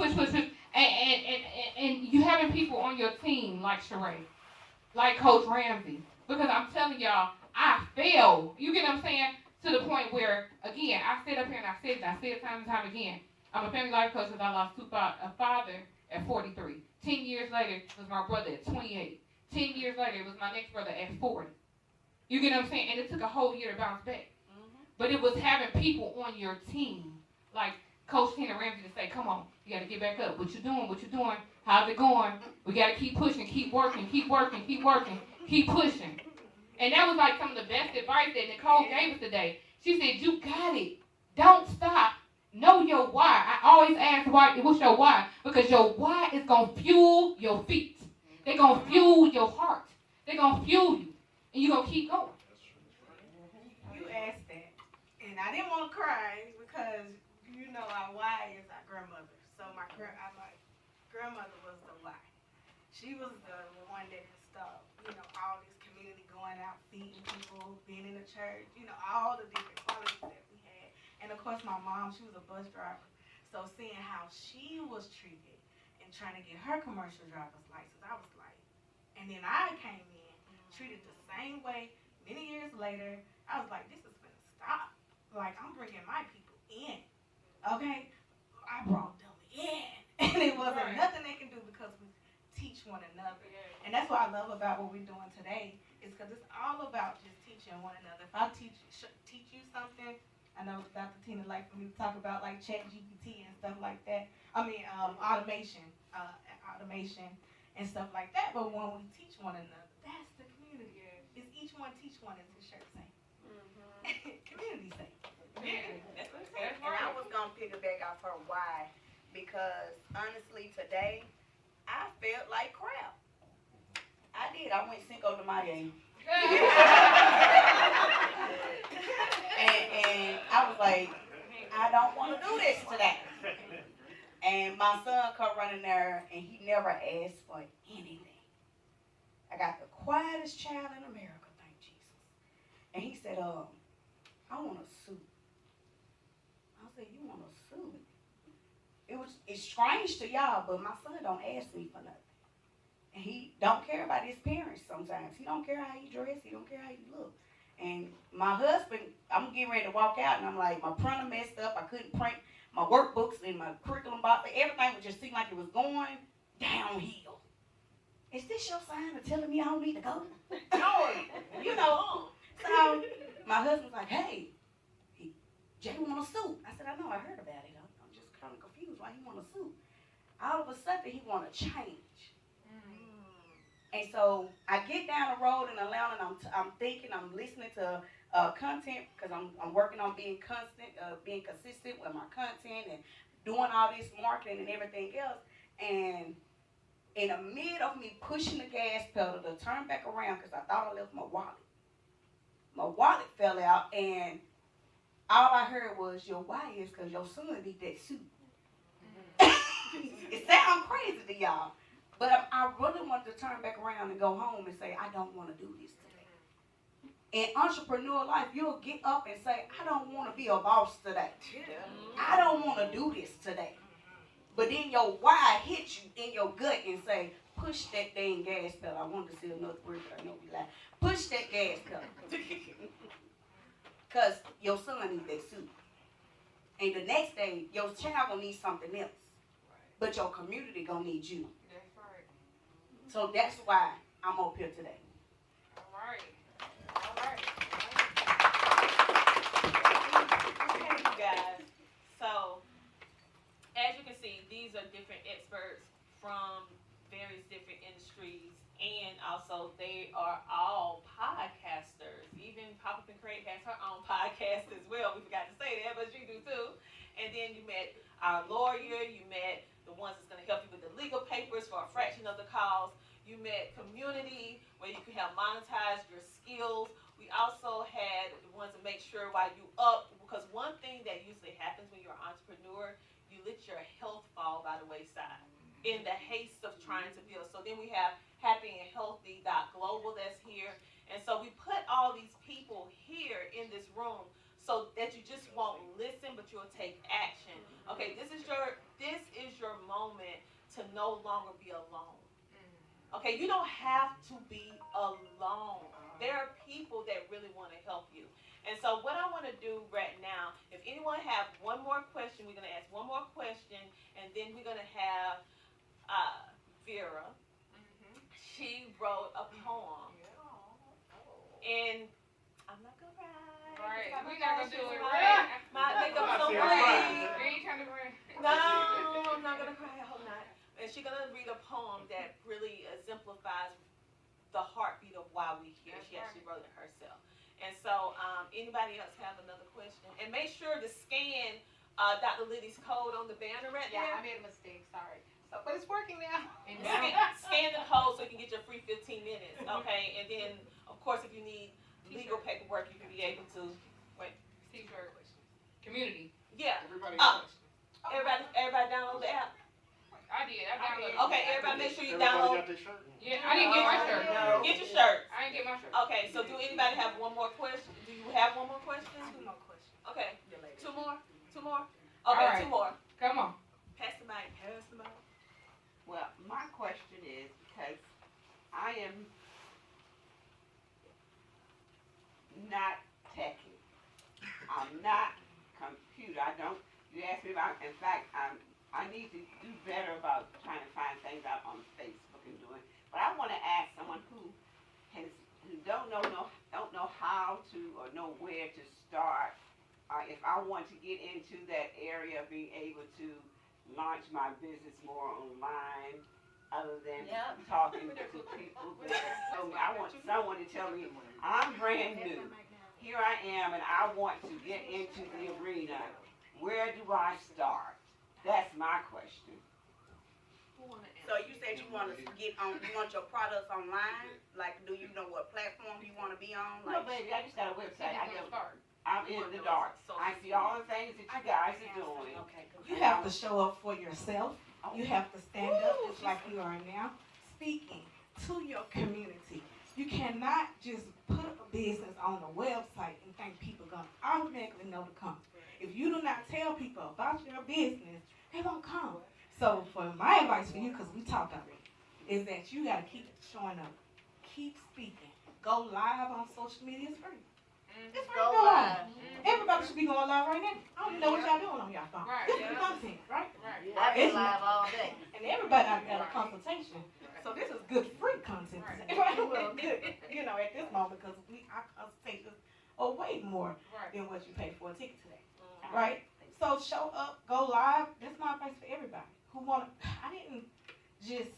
And you having people on your team like Sheree, like Coach Ramsey. Because I'm telling y'all, I failed. You get what I'm saying? To the point where, again, I sit up here and I say it time and time again. I'm a family life coach because I lost a father at 43. 10 years later, it was my brother at 28. 10 years later, it was my next brother at 40. You get what I'm saying? And it took a whole year to bounce back. But it was having people on your team, like Coach Tina Ramsey, to say, come on, you got to get back up. What you doing? How's it going? We got to keep pushing, keep working, keep pushing. And that was like some of the best advice that Nicole gave us today. She said, you got it. Don't stop. Know your why. I always ask why. What's your why? Because your why is going to fuel your feet. They're going to fuel your heart. They're going to fuel you. And you're going to keep going. You asked that. And I didn't want to cry because, you know, our why is our grandmother. So my grandmother was the why. She was the one that installed, you know, all this community going out, feeding people, being in the church, you know, all the different qualities that we had. And of course, my mom, she was a bus driver. So seeing how she was treated and trying to get her commercial driver's license, I was like, and then I came in, treated the same way. Many years later, I was like, this is gonna stop. Like, I'm bringing my people in, okay? I brought them in. And it wasn't nothing they can do because we teach one another. And that's what I love about what we're doing today, is because it's all about just teaching one another. If I teach you something, I know Dr. Tina likes for me to talk about like ChatGPT and stuff like that. I mean, automation and stuff like that. But when we teach one another, that's the community. It's each one teach one, as the shirt saying. Community saying. And I was gonna piggyback off her why, because honestly today I felt like crap. I did. I went Cinco de Mayo. and I was like, I don't want to do this today. And my son come running there, and he never asked for anything. I got the quietest child in America, thank Jesus. And he said, I want a suit. I said, you want a suit? It's strange to y'all, but my son don't ask me for nothing. And he don't care about his parents sometimes. He don't care how you dress. He don't care how you look. And my husband, I'm getting ready to walk out, and I'm like, my printer messed up. I couldn't print my workbooks and my curriculum box. Everything would just seem like it was going downhill. Is this your sign of telling me I don't need to go? No, you know. So my husband's like, hey, Jay want a suit. I said, I know, I heard about it. I'm just kind of confused why he want a suit. All of a sudden, he want to change. And so I get down the road in Atlanta, and I'm thinking, I'm listening to content, because I'm working on being consistent with my content and doing all this marketing and everything else. And in the mid of me pushing the gas pedal to turn back around, because I thought I left my wallet. My wallet fell out, and all I heard was, your why is because your son need that suit. It sounds crazy to y'all. But I really wanted to turn back around and go home and say, I don't want to do this today. In entrepreneur life, you'll get up and say, I don't want to be a boss today. I don't want to do this today. But then your why hits you in your gut and say, push that dang gas pedal. I wanted to say another word, but I know we lie. Push that gas pedal. Because your son needs that suit. And the next day, your child gonna need something else. But your community gonna need you. That's right. So that's why I'm up here today. All right. All right. Okay, you guys. So, as you can see, these are different experts from various different industries, and also they are all podcasters. Even Pop Up and Create has her own podcast as well. We forgot to say that, but you do too. And then you met our lawyer, you met the ones that's going to help you with the legal papers for a fraction of the cost. You met community, where you can help monetize your skills. We also had the ones that make sure while you up, because one thing that usually happens when you're an entrepreneur, you let your health fall by the wayside in the haste of trying to build. So then we have Happy and Healthy Global that's here. And so we put all these people here in this room so that you just won't listen, but you'll take action. Okay, this is your moment to no longer be alone. Okay, you don't have to be alone. There are people that really want to help you. And so what I want to do right now, if anyone have one more question, we're going to ask one more question, and then we're going to have Vera. She wrote a poem. And I'm not going to cry. Right. We're not going to do it right. My makeup so We ain't trying to bring. No, I'm not going to cry. I hope not. And she's going to read a poem that really exemplifies the heartbeat of why we here. She actually wrote it herself. And so, anybody else have another question? And make sure to scan Dr. Liddy's code on the banner right there. Yeah, I made a mistake, sorry. So, but it's working now. And Scan the code so you can get your free 15 minutes, okay? And then, of course, if you need legal paperwork, you can be able to, T-shirt questions. Community. yeah. Everybody Everybody download the app. I did. I downloaded. Okay, everybody make sure you Everybody download. got their shirt? Yeah, I didn't get my shirt. Get your shirt. I didn't get my shirt. Okay, so do anybody have one more question? Do you have one more question? Two more questions. Okay, The lady. two more? Two more? All Okay, right. two more. Come on. Pass the mic, pass the mic. Well, my question is, because I am not techy. I'm not computer. You asked me about, in fact, I need to do better about trying to find things out on Facebook and doing. But I want to ask someone who don't know how to or know where to start. If I want to get into that area of being able to launch my business more online, other than talking to people. I want someone to tell me, I'm brand new. Here I am, and I want to get into the arena. Where do I start? That's my question. So you said you want to you want your products online? Like, do you know what platform you want to be on? No, Like, baby, I just got a website. Start. I'm in the dark. I see all the things that you guys are doing. okay, good. You have to show up for yourself. You have to stand up just like you are now, speaking to your community. You cannot just put a business on a website and think people gonna automatically know to come. If you do not tell people about your business, they won't come. So for my advice for you, because we talked already, is that you gotta keep showing up, keep speaking, go live on social media. It's free. It's free to go live. Everybody should be going live right now. I don't even know what y'all doing on y'all phone. Right. This is content, right? Right. I've been live all day. And everybody got a consultation. So this is good free content. Right. Well, good, at this moment, because our consultations are way more Right. than what you pay for a ticket today, right? So show up, go live. That's my advice for everybody who I didn't just,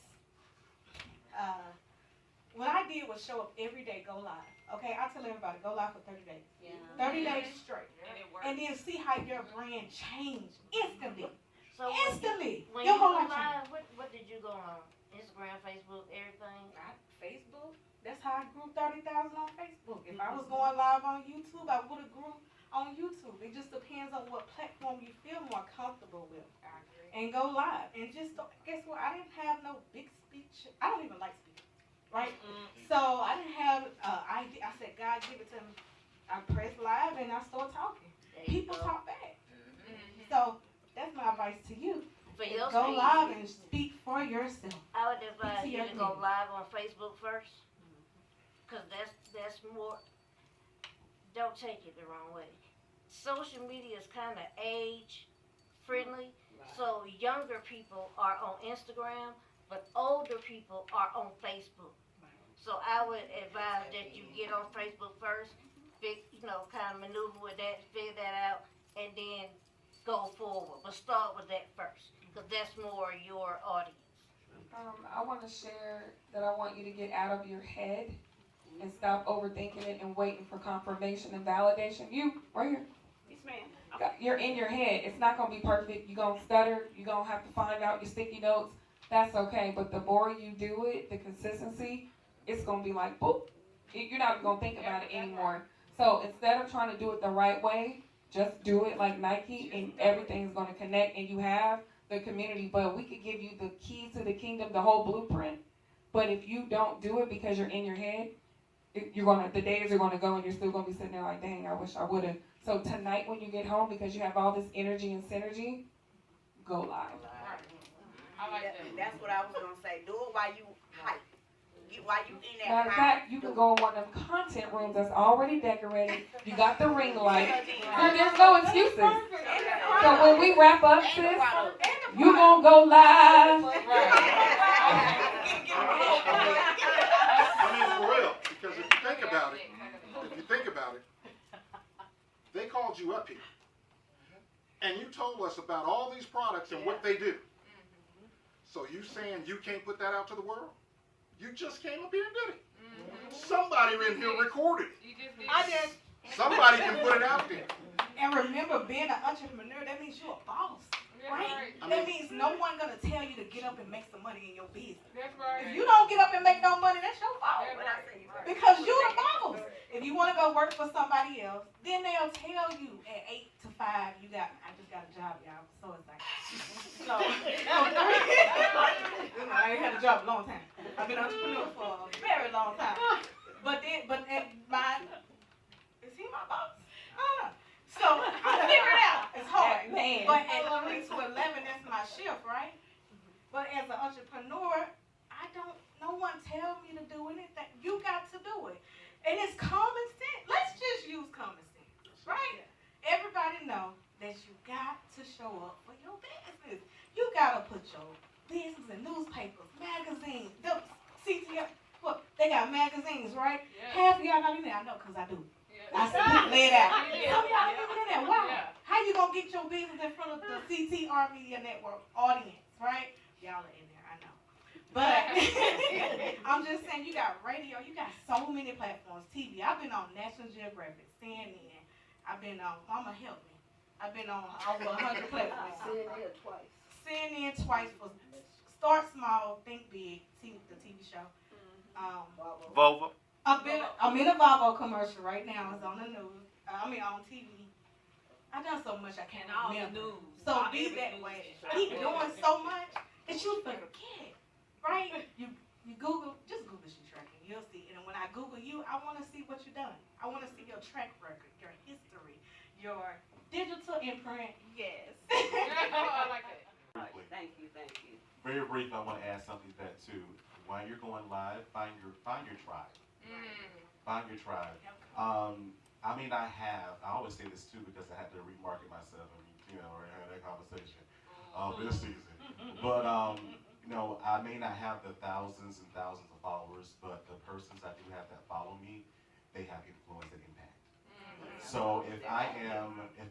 what I did was show up every day, go live. Okay, I tell everybody, go live for 30 days. 30 days straight. And it works. And then see how your brand changed instantly. So Instantly. when Your you whole go life changed. live, what did you go on? Instagram, Facebook, everything? Facebook. That's how I grew 30,000 on Facebook. If I was going live on YouTube, I would have grew on YouTube. It just depends on what platform you feel more comfortable with. And go live. And just guess what? I didn't have no big speech. I don't even like speaking, right? So I didn't have idea. I said, God, give it to me. I press live and I start talking. There you People go. talk back. Mhm. So that's my advice to you. For your Go page, live and speak for yourself. I would advise to you your to go community. live on Facebook first, cause that's more. Don't take it the wrong way. Social media is kind of age friendly, so younger people are on Instagram, but older people are on Facebook. So I would advise that you get on Facebook first, kind of maneuver with that, figure that out, and then go forward. But start with that first, because that's more your audience. I want to share that I want you to get out of your head and stop overthinking it and waiting for confirmation and validation. You, right here, Yes, ma'am. you're in your head. It's not going to be perfect. You're going to stutter. You're going to have to find out your sticky notes. That's okay. But the more you do it, the consistency, it's going to be like, boop. You're not going to think about it anymore. So instead of trying to do it the right way, just do it like Nike and everything's going to connect and you have the community. But we could give you the keys to the kingdom, the whole blueprint. But if you don't do it because you're in your head, the days are going to go and you're still going to be sitting there like, dang, I wish I would have. So tonight when you get home, because you have all this energy and synergy, go live. I like that. That's what I was gonna say. Do it while you hype. While you in that Matter of hype. fact, you can go in one of them content rooms that's already decorated. You got the ring light. So there's no excuses. So when we wrap up, sis, you gonna go live. I mean, for real, because if you think about it, they called you up here, and you told us about all these products and what they do. So you saying you can't put that out to the world? You just came up here and did it. Somebody in here recorded it. I did. Somebody can put it out there. And remember, being an entrepreneur, that means you're a boss. Right? That means no one gonna tell you to get up and make some money in your business. That's right. If you don't get up and make no money, that's your fault. Because you're the boss. If you wanna go work for somebody else, then they'll tell you at 8 to 5, I just got a job, y'all. So it's like, so, I ain't had a job a long time. I've been an entrepreneur for a very long time. But is he my boss? I don't know. So I figured it out. It's hard. Man. But at 3 to 11, that's my shift, right? But as an entrepreneur, no one tell me to do anything. You got to do it. And it's common sense. Let's just use common sense, right? Everybody know that you got to show up for your business. You got to put your business in newspapers, magazines, the CTF. Look, they got magazines, right? Yeah. Half of y'all not in there. I know because I do. Yeah. I see it laid out. Yeah. Some of y'all living in there. Why? Yeah. How you gonna get your business in front of the CTR Media Network audience, right? Y'all are in there, I know. But I'm just saying, you got radio, you got so many platforms. TV. I've been on National Geographic, CNN. I've been on Mama Help Me. I've been on over 100 platforms. CNN twice for Start Small, Think Big, the TV show. Volvo. I'm in a Volvo commercial right now. It's on the news. On TV. I've done so much I can't remember. So be that way. Keep doing so much that you forget, right? You Google, just Google She Trucking. You'll see. And when I Google you, I want to see what you've done. I want to see your track record, your history, your digital imprint. Yes. I like that. Thank you. Very brief, I want to add something to that too. While you're going live, find your tribe. Find your tribe. I always say this too because I had to remarket myself and or have that conversation this season. But I may not have the thousands and thousands of followers, but the persons I do have that follow me, they have influence and impact. So if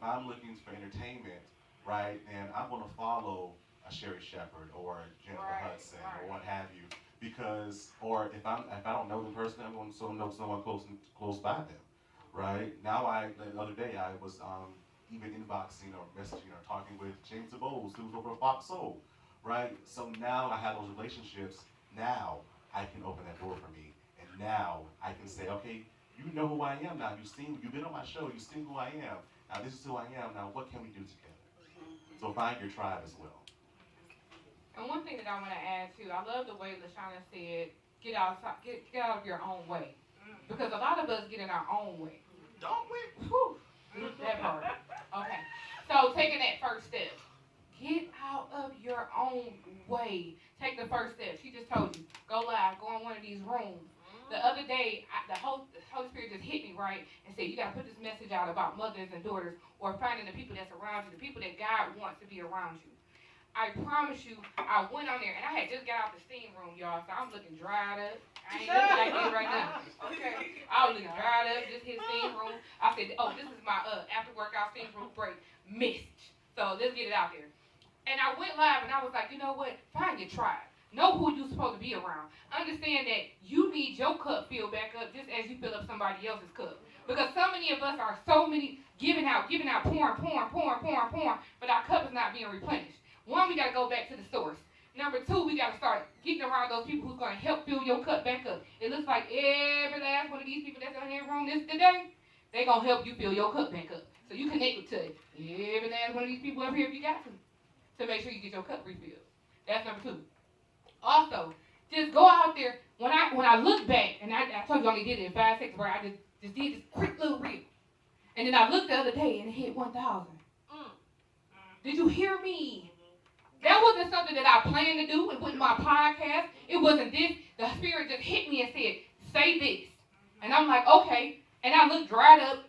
I'm looking for entertainment, right, then I'm going to follow a Sherry Shepherd or Jennifer Hudson or what have you, or if I don't know the person, I'm going to know someone close by them, right? Now the other day I was even inboxing or messaging or talking with James DeBose, who's over at Fox Soul, right? So now I have those relationships. Now I can open that door for me, and now I can say, okay, you know who I am now. You've been on my show. You've seen who I am. Now this is who I am. Now what can we do together? So find your tribe as well. And one thing that I want to add too, I love the way LaShawna said, get out of your own way. Because a lot of us get in our own way. Don't we? Whew, that part. Okay. So taking that first step. Get out of your own way. Take the first step. She just told you, go live, go in one of these rooms. The other day, the Holy Spirit just hit me, right, and said, you got to put this message out about mothers and daughters, or finding the people that's around you, the people that God wants to be around you. I promise you, I went on there, and I had just got out the steam room, y'all, so I'm looking dried up. I ain't looking like this right now. Okay. I was looking dried up, just hit steam room. I said, oh, this is my after workout steam room break message. So let's get it out there. And I went live, and I was like, you know what? Find your tribe. Know who you're supposed to be around. Understand that you need your cup filled back up just as you fill up somebody else's cup. Because so many of us are giving out, pouring, but our cup is not being replenished. One, we got to go back to the source. Number two, we got to start getting around those people who's going to help fill your cup back up. It looks like every last one of these people that's in the room today, they're going to help you fill your cup back up. So you connect to every last one of these people up here if you got to make sure you get your cup refilled. That's number two. Also, just go out there. When I look back, and I told you I only did it in 5 seconds, where I just did this quick little reel. And then I looked the other day and it hit 1,000. Did you hear me? That wasn't something that I planned to do. It wasn't my podcast. It wasn't this. The Spirit just hit me and said, say this. And I'm like, okay. And I looked dried up.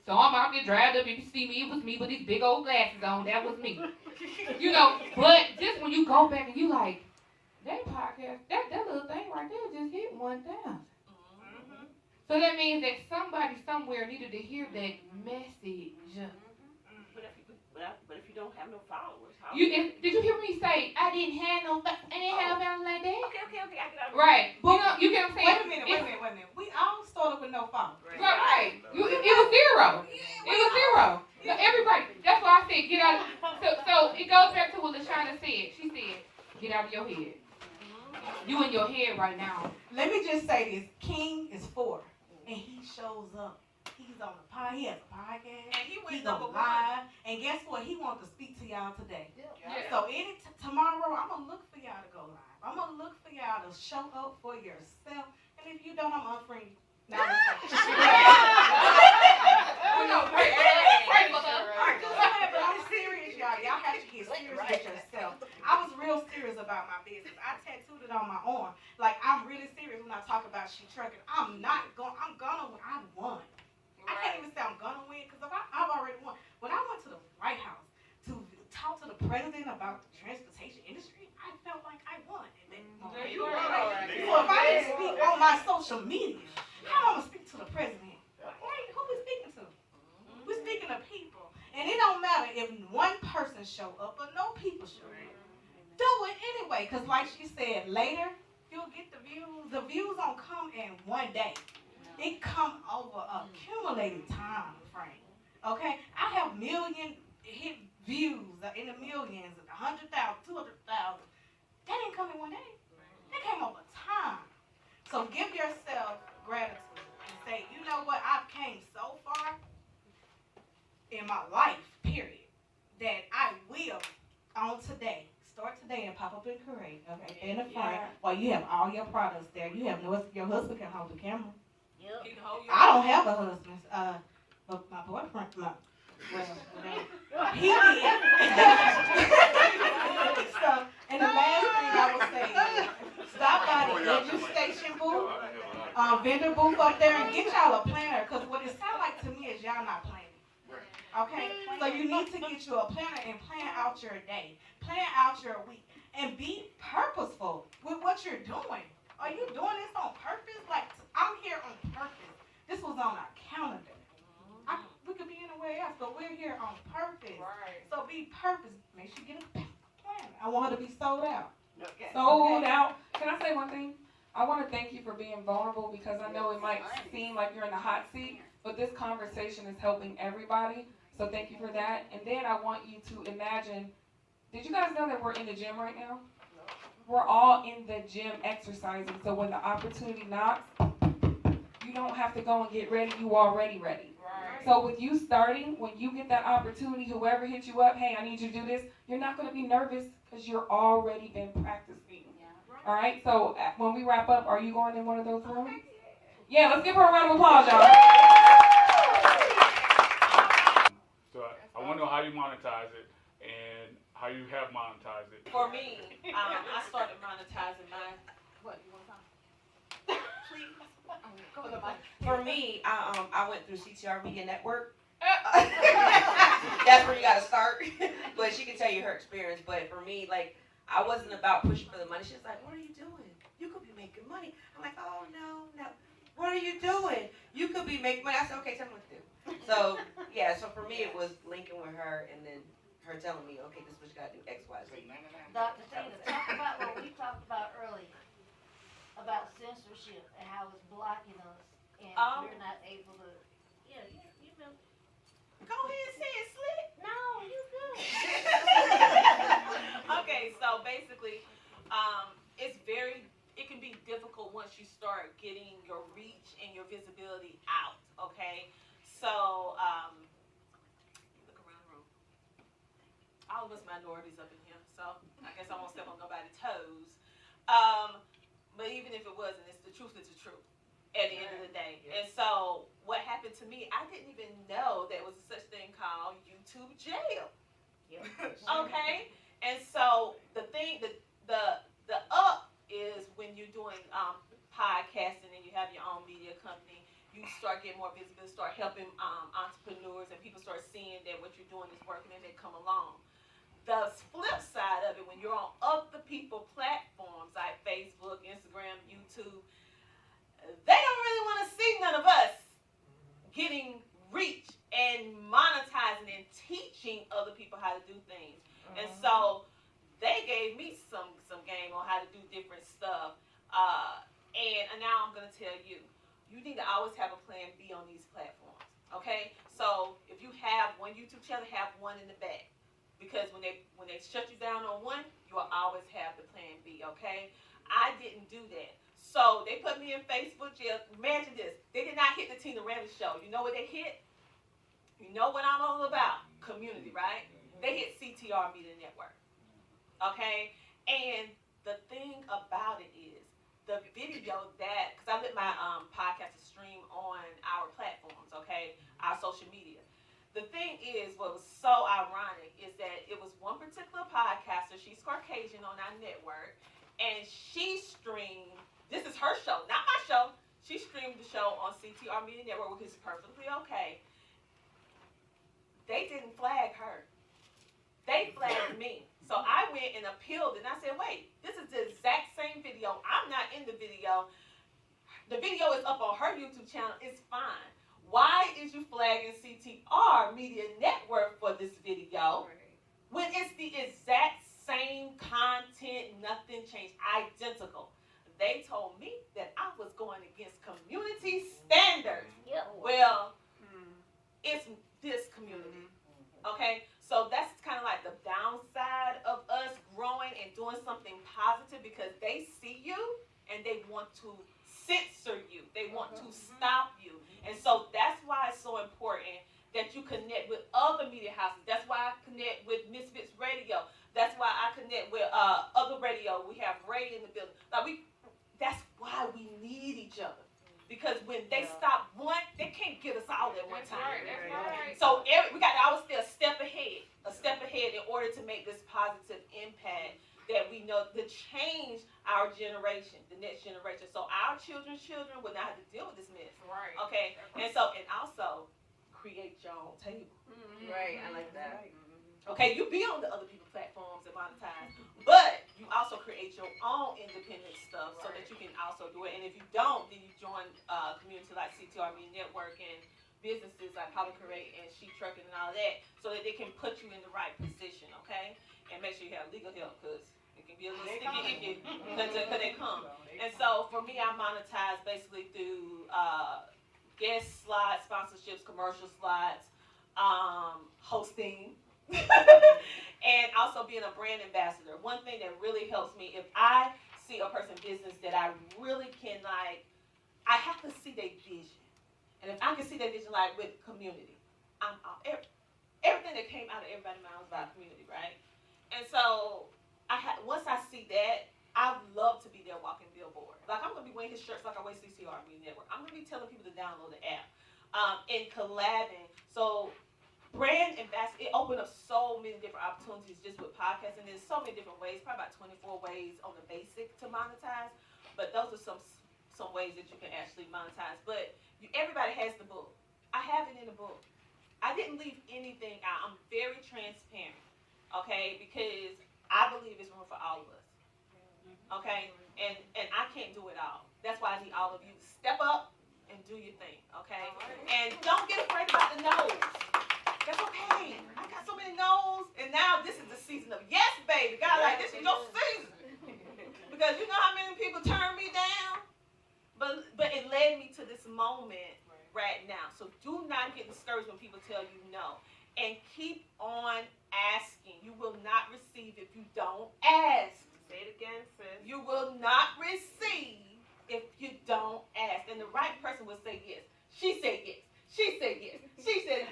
So I'm out there dried up. If you see me, it was me with these big old glasses on. That was me. You know, but just when you go back and you like, that podcast, that little thing right there just hit 1,000. So that means that somebody somewhere needed to hear that message. But if you don't have no followers, how? Did you hear me say I didn't have no followers like that? Okay, I get out. Right. You get what I'm saying? Wait a minute. We all started with no followers. Right. It was zero. It was zero. So everybody. That's why I said get out. So it goes back to what LaShawna said. She said, get out of your head. You in your head right now. Let me just say this. King is 4, and he shows up. He's on the pod. He has a podcast. And he went He's on number live. And guess what? He wants to speak to y'all today. Yeah. So tomorrow, I'm going to look for y'all to go live. I'm going to look for y'all to show up for yourself. And if you don't, I'm unfriending you. No, I'm serious, y'all. Y'all have to get serious with yourself. I was real serious about my business. I tattooed it on my arm. Like, I'm really serious when I talk about She Trucking. I won. I can't even say I'm gonna win because I've already won. When I went to the White House to talk to the president about the transportation industry, I felt like I won. And then, so if I didn't speak on my social media, how am I gonna speak to the president? Right? Who we speaking to? We're speaking to people. And it don't matter if one person show up or no people show up. Do it anyway, because like she said, later you'll get the views. The views don't come in one day. It come over accumulated time frame. Okay? I have million hit views in the millions, 100,000, 200,000. That didn't come in one day. That came over time. So give yourself gratitude and say, you know what? I've came so far in my life, period, that I will on today. Start today and pop up in Parade, okay? In the front, while you have all your products there. You have your husband can hold the camera. Yep. I don't have a husband. But my boyfriend, he did. So, and the last thing I would say is, stop by the education booth, vendor booth up there, and get y'all a planner. Because what it sounds like to me is y'all not planning. Okay? So you need to get you a planner and plan out your day. Plan out your week. And be purposeful with what you're doing. Are you doing this on purpose? Like, I'm here on purpose. This was on our calendar. We could be anywhere else, but we're here on purpose. Right. So be purpose. Make sure you get a plan. I want her to be sold out. Okay. Sold out. Can I say one thing? I want to thank you for being vulnerable because I know it might seem like you're in the hot seat, but this conversation is helping everybody. So thank you for that. And then I want you to imagine, did you guys know that we're in the gym right now? We're all in the gym exercising. So when the opportunity knocks, you don't have to go and get ready. You already ready. Right. So with you starting, when you get that opportunity, whoever hits you up, hey, I need you to do this, you're not going to be nervous because you're already been practicing. Yeah. All right? So when we wrap up, are you going in one of those rooms? Yeah, let's give her a round of applause, y'all. So I want to know how you monetize it and how you have monetized it. For me, I started monetizing my. What you want to talk? Please. Go to the mic. For me, I went through CTR Media Network. That's where you gotta start. But she can tell you her experience. But for me, like, I wasn't about pushing for the money. She's like, "What are you doing? You could be making money." I'm like, "Oh no. What are you doing? You could be making money." I said, "Okay, tell me what to do." So yeah. So for me, it was linking with her and then her telling me, "Okay, this is what you gotta do X, Y, Z." Dr. Tina, talk about what we talked about earlier, about censorship and how it's blocking us and we're not able to, you know. Go ahead and say it, Slick. No, you good. Okay, so basically, it can be difficult once you start getting your reach and your visibility out, okay? So, look around the room. All of us minorities up in here, so I guess I won't step on nobody's toes. But even if it wasn't, the truth is the truth at the end of the day. And so what happened to me, I didn't even know there was such thing called YouTube jail. Okay? And so the up is when you're doing podcasting and you have your own media company, you start getting more visibility, start helping entrepreneurs, and people start seeing that what you're doing is working and they come along. The flip side of it, when you're on other people platforms like Facebook, Instagram, YouTube, they don't really want to see none of us getting reach and monetizing and teaching other people how to do things. And so they gave me some game on how to do different stuff. And now I'm going to tell you, you need to always have a plan B on these platforms. Okay? So if you have one YouTube channel, have one in the back. Because when they shut you down on one, you will always have the plan B, okay? I didn't do that. So they put me in Facebook jail. Imagine this. They did not hit the Tina Randall show. You know what they hit? You know what I'm all about? Community, right? They hit CTR Media Network. Okay? And the thing about it is, the video that, because I let my podcast stream on our platforms, okay? Our social media. The thing is, what was so ironic is that it was one particular podcaster, she's Caucasian on our network, and she streamed, this is her show, not my show, she streamed the show on CTR Media Network, which is perfectly okay. They didn't flag her. They flagged me. So I went and appealed and I said, wait, this is the exact same video. I'm not in the video. The video is up on her YouTube channel. It's fine. Why is you flagging CTR Media Network for this video when it's the exact same content, nothing changed, identical? They told me that I was going against community standards. Well, it's this community, okay? So that's kind of like the downside of us growing and doing something positive, because they see you and they want to censor you. They want to stop you. And so that's why it's so important that you connect with other media houses. That's why I connect with Misfits Radio. That's why I connect with other radio. We have Ray in the building. That's why we need each other. Because when they stop one, they can't get us all at one time. That's right. So we got to always stay a step ahead in order to make this positive impact that we know to change our generation, the next generation. So our children's children will not have to deal with this mess. Right. Okay. And also create your own table. Right, I like that. Okay, you be on the other people's platforms and monetize, but you also create your own independent stuff so that you can also do it. And if you don't, then you join a community like CTR Media Network and businesses like Poly Correct and Sheep Trucking and all that, so that they can put you in the right position, okay? And make sure you have legal help, because it can be a little sticky because they come. And so for me, I monetize basically through guest slots, sponsorships, commercial slots, hosting, and also being a brand ambassador. One thing that really helps me, if I see a person's business that I really can, like, I have to see their vision. And if I can see their vision, like with community, everything that came out of everybody's mouth was about community, right? And so once I see that, I love to be their walking billboard. Like, I'm going to be wearing his shirts like I wear CCR Media Network. I'm going to be telling people to download the app and collabing. So brand ambassador, it opened up so many different opportunities just with podcasting. There's so many different ways, probably about 24 ways on the basic to monetize. But those are some ways that you can actually monetize. But everybody has the book. I have it in the book. I didn't leave anything out. I'm very transparent, okay? Because I believe it's room for all of us. Okay, and I can't do it all. That's why I need all of you to step up and do your thing. Okay, and don't get afraid about the no's. That's okay. I got so many no's, and now this is the season of yes, baby. God, like this is your season. Because you know how many people turn me down, but it led me to this moment right now. So do not get discouraged when people tell you no, and keep on asking. You will not receive if you don't ask. Say it again, sis. You will not receive if you don't ask. And the right person will say yes. She said yes. She said yes. She said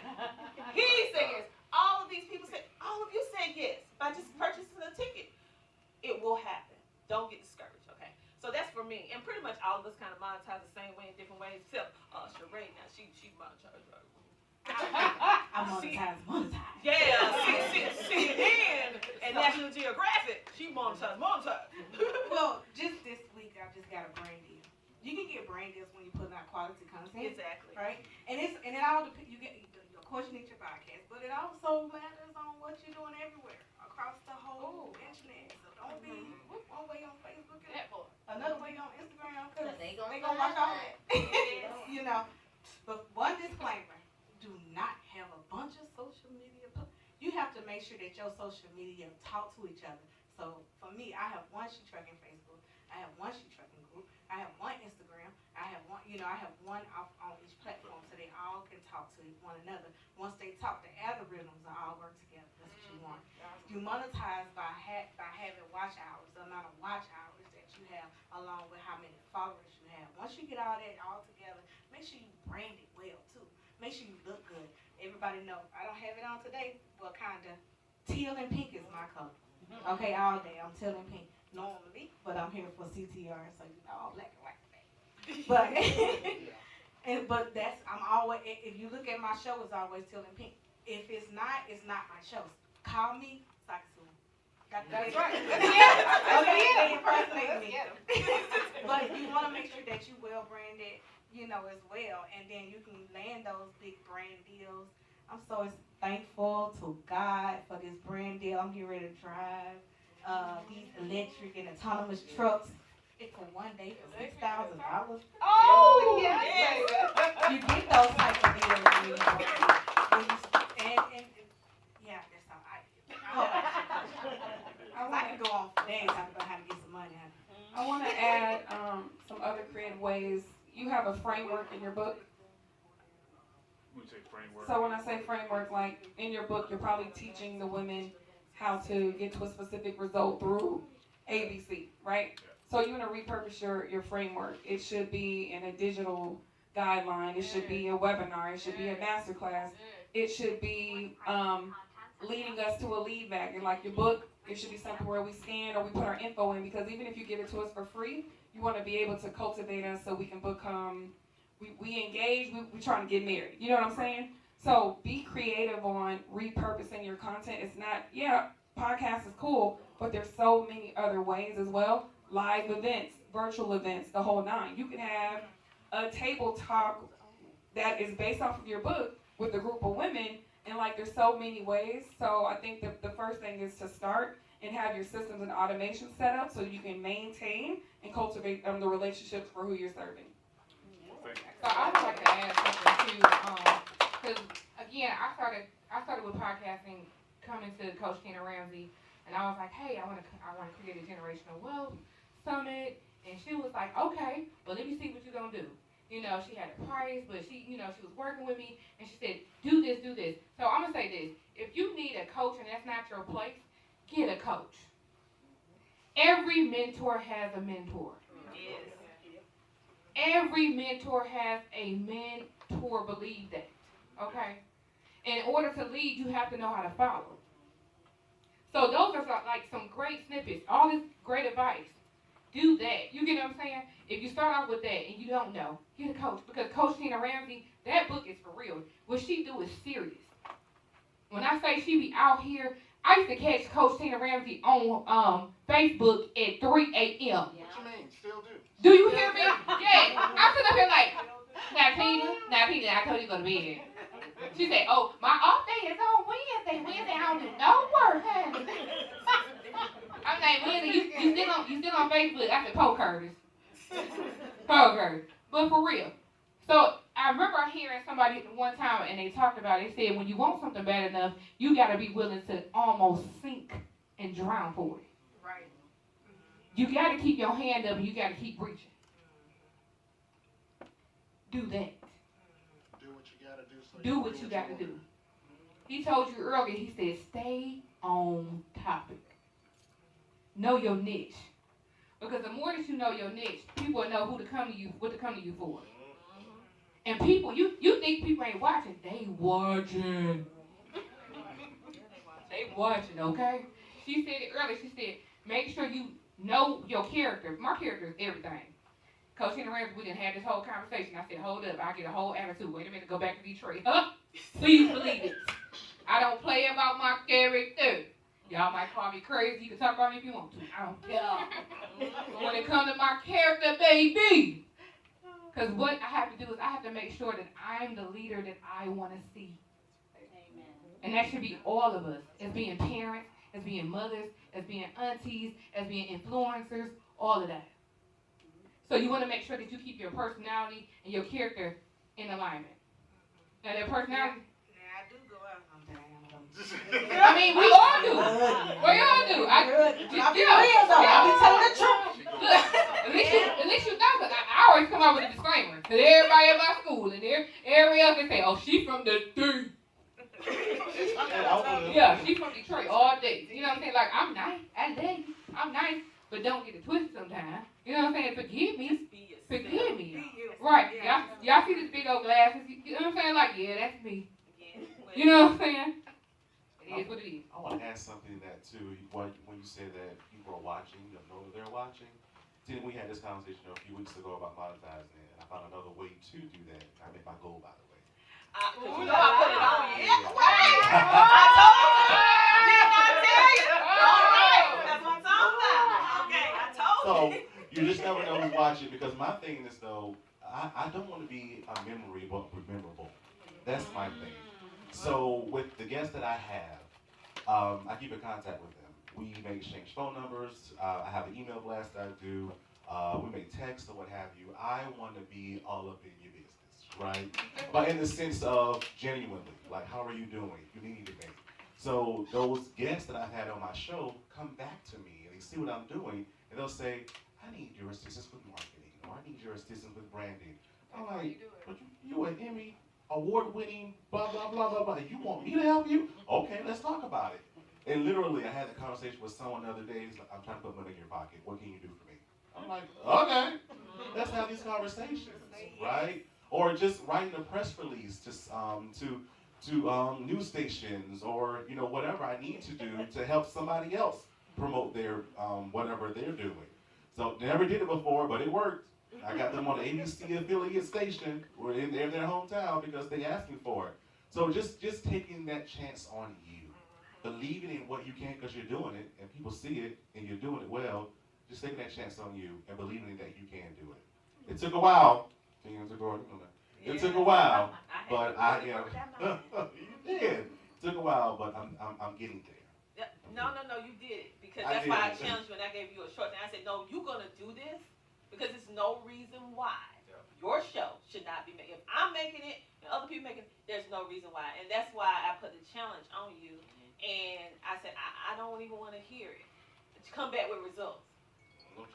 he said yes. All of these people said, all of you said yes. By just purchasing a ticket, it will happen. Don't get discouraged, okay? So that's for me. And pretty much all of us kind of monetize the same way in different ways, except Sheree now, she monetizes right. I monetize. Yeah, CNN and National Geographic. She monetize. Well, just this week I just got a brand deal. You can get brand deals when you're putting out quality content. Exactly. Right? And it all depends. You get, of course, you need your podcast, but it also matters on what you're doing everywhere across the whole internet. So don't be one way on Facebook and another way on Instagram because they gonna watch all that. You know. But one disclaimer. Do not have a bunch of social media. You have to make sure that your social media talk to each other. So for me, I have one She Trucking Facebook. I have one She Trucking group. I have one Instagram. I have one, I have one off on each platform so they all can talk to one another. Once they talk, the algorithms will all work together. That's what you want. You monetize by having watch hours, the amount of watch hours that you have, along with how many followers you have. Once you get all that all together, make sure you brand it well too. Make sure you look good. Everybody know, I don't have it on today, but kinda. Teal and pink is my color. Okay, all day I'm teal and pink normally, but I'm here for CTR, so all black and white today. But but I'm always. If you look at my show, it's always teal and pink. If it's not my show. Call me, Saxu. That's right. Okay, they impersonate me. But you want to make sure that you well branded. As well, and then you can land those big brand deals. I'm so thankful to God for this brand deal. I'm getting ready to drive these electric and autonomous trucks for one day for $6,000. Oh, yes. You get those type of deals when you and yeah, that's how I can go on for days talking about how to get some money. I want to add some other creative ways. You have a framework in your book. When you say framework. So when I say framework, like in your book, you're probably teaching the women how to get to a specific result through ABC, right? Yeah. So you want to repurpose your framework. It should be in a digital guideline. It should be a webinar. It should be a masterclass. It should be leading us to a lead magnet. Like your book, it should be something where we scan or we put our info in, because even if you give it to us for free, you want to be able to cultivate us so we can become, we engage, we trying to get married. You know what I'm saying? So be creative on repurposing your content. It's not, podcast is cool, but there's so many other ways as well. Live events, virtual events, the whole nine. You can have a table talk that is based off of your book with a group of women, and there's so many ways. So I think the first thing is to start and have your systems and automation set up so you can maintain and cultivate the relationships for who you're serving. So I would like to add something too, because again, I started with podcasting coming to Coach Tina Ramsey, and I was like, hey, I want to create a generational wealth summit, and she was like, okay, but let me see what you're gonna do. She had a price, but she was working with me, and she said, do this. So I'm gonna say this: if you need a coach and that's not your place, get a coach. Every mentor has a mentor. Yes. Every mentor has a mentor. Believe that. Okay? In order to lead, you have to know how to follow. So those are like some great snippets. All this great advice. do that. You get what I'm saying? If you start off with that and you don't know, get a coach. Because Coach Tina Ramsey, that book is for real. What she do is serious. When I say she be out here, I used to catch Coach Tina Ramsey on Facebook at 3 a.m. What you mean? Still do. Do you hear me? Yeah. I'm sitting up here like, now Tina, I told you to go to bed. She said, oh, my off day is on Wednesday. Wednesday, I don't do no work, honey. I'm like, Wednesday, you still on Facebook? I said, Poe Curtis. Poe Curtis. But for real. So I remember hearing somebody one time, and they talked about it. They said, when you want something bad enough, you got to be willing to almost sink and drown for it. Right. You got to keep your hand up, and you got to keep reaching. Do that. Do what you gotta do. So Do what you got to do. He told you earlier, he said, stay on topic. Know your niche. Because the more that you know your niche, people will know what to come to you for. And people, you think people ain't watching. They watching. They watching, okay? She said it earlier. She said, make sure you know your character. My character is everything. Coach Tina Ramsey, we didn't have this whole conversation. I said, hold up, I get a whole attitude. Wait a minute, go back to Detroit. Huh? Please believe it. I don't play about my character. Y'all might call me crazy. You can talk about me if you want to. I don't care. But when it comes to my character, baby. Because what I have to do is I have to make sure that I'm the leader that I want to see. Amen. And that should be all of us. As being parents, as being mothers, as being aunties, as being influencers, all of that. So you want to make sure that you keep your personality and your character in alignment. Now that personality... Yeah, I do go out sometimes. I mean, we all do. We all do. I'll be real though. I'll be telling the truth. Look, at least you know. But I always come out with a disclaimer. Because everybody at my school and everybody else, they say, oh, she from the D. Yeah, she from Detroit all day. You know what I'm saying? Like, I'm nice. I love you. I'm nice. But don't get it twisted sometimes. You know what I'm saying? Forgive me. Forgive me. Right. Y'all see this big old glasses? You know what I'm saying? Like, yeah, that's me. You know what I'm saying? It is what it is. I want to add something to that too. When you said that people are watching, you know that they're watching. See, we had this conversation a few weeks ago about monetizing it, and I found another way to do that. I made my goal, by the way. You know I put it on you. I told you. Didn't I tell you? All right. That's what I'm talking about. Okay, I told you. So you just never know who's watching, because my thing is though, I don't want to be a memory but memorable. That's my thing. So with the guests that I have, I keep in contact with them. We may exchange phone numbers. I have an email blast that I do. We may text or what have you. I want to be all up in your business, right? But in the sense of genuinely, like, how are you doing? You need anything. So those guests that I've had on my show come back to me and they see what I'm doing and they'll say, I need your assistance with marketing, or I need your assistance with branding. I'm like, but you an Emmy award-winning, blah, blah, blah, blah, blah. You want me to help you? Okay, let's talk about it. And literally, I had a conversation with someone the other day. He's like, I'm trying to put money in your pocket. What can you do for me? I'm like, okay, let's have these conversations, right? Or just writing a press release to news stations, or whatever I need to do to help somebody else promote their whatever they're doing. So never did it before, but it worked. I got them on the ABC affiliate station. We're in their hometown because they asked me for it. So just taking that chance on you, believing in what you can because you're doing it, and people see it, and you're doing it well. Just taking that chance on you and believing that you can do it. It took a while. It took a while, but I am. You did. It took a while, but I'm getting there. No, you did it, because that's why I challenged you and I gave you a short. And I said, no, you're gonna do this because there's no reason why your show should not be made. If I'm making it and other people making it, there's no reason why. And that's why I put the challenge on you. And I said, I don't even want to hear it. Come back with results.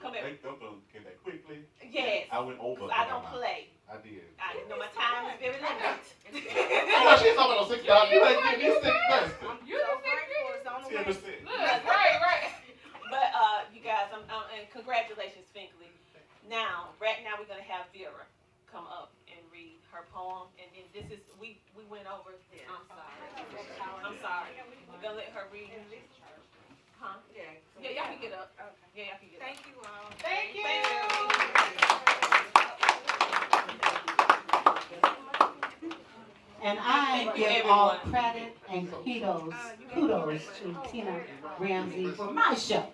Came back quickly. Yes. I went over. I don't play. I did. I know my time is very limited. She's talking about $6. You ain't giving me $6. You the 10%. Right. But you guys, and congratulations, Finkley. Right now we're gonna have Vera come up and read her poem, and then this is we went over. I'm sorry. We're gonna let her read. Huh? Yeah, y'all can get up. Yeah, y'all can get up. Thank you all. Thank you. And I give all credit and kudos to Tina Ramsey for my show.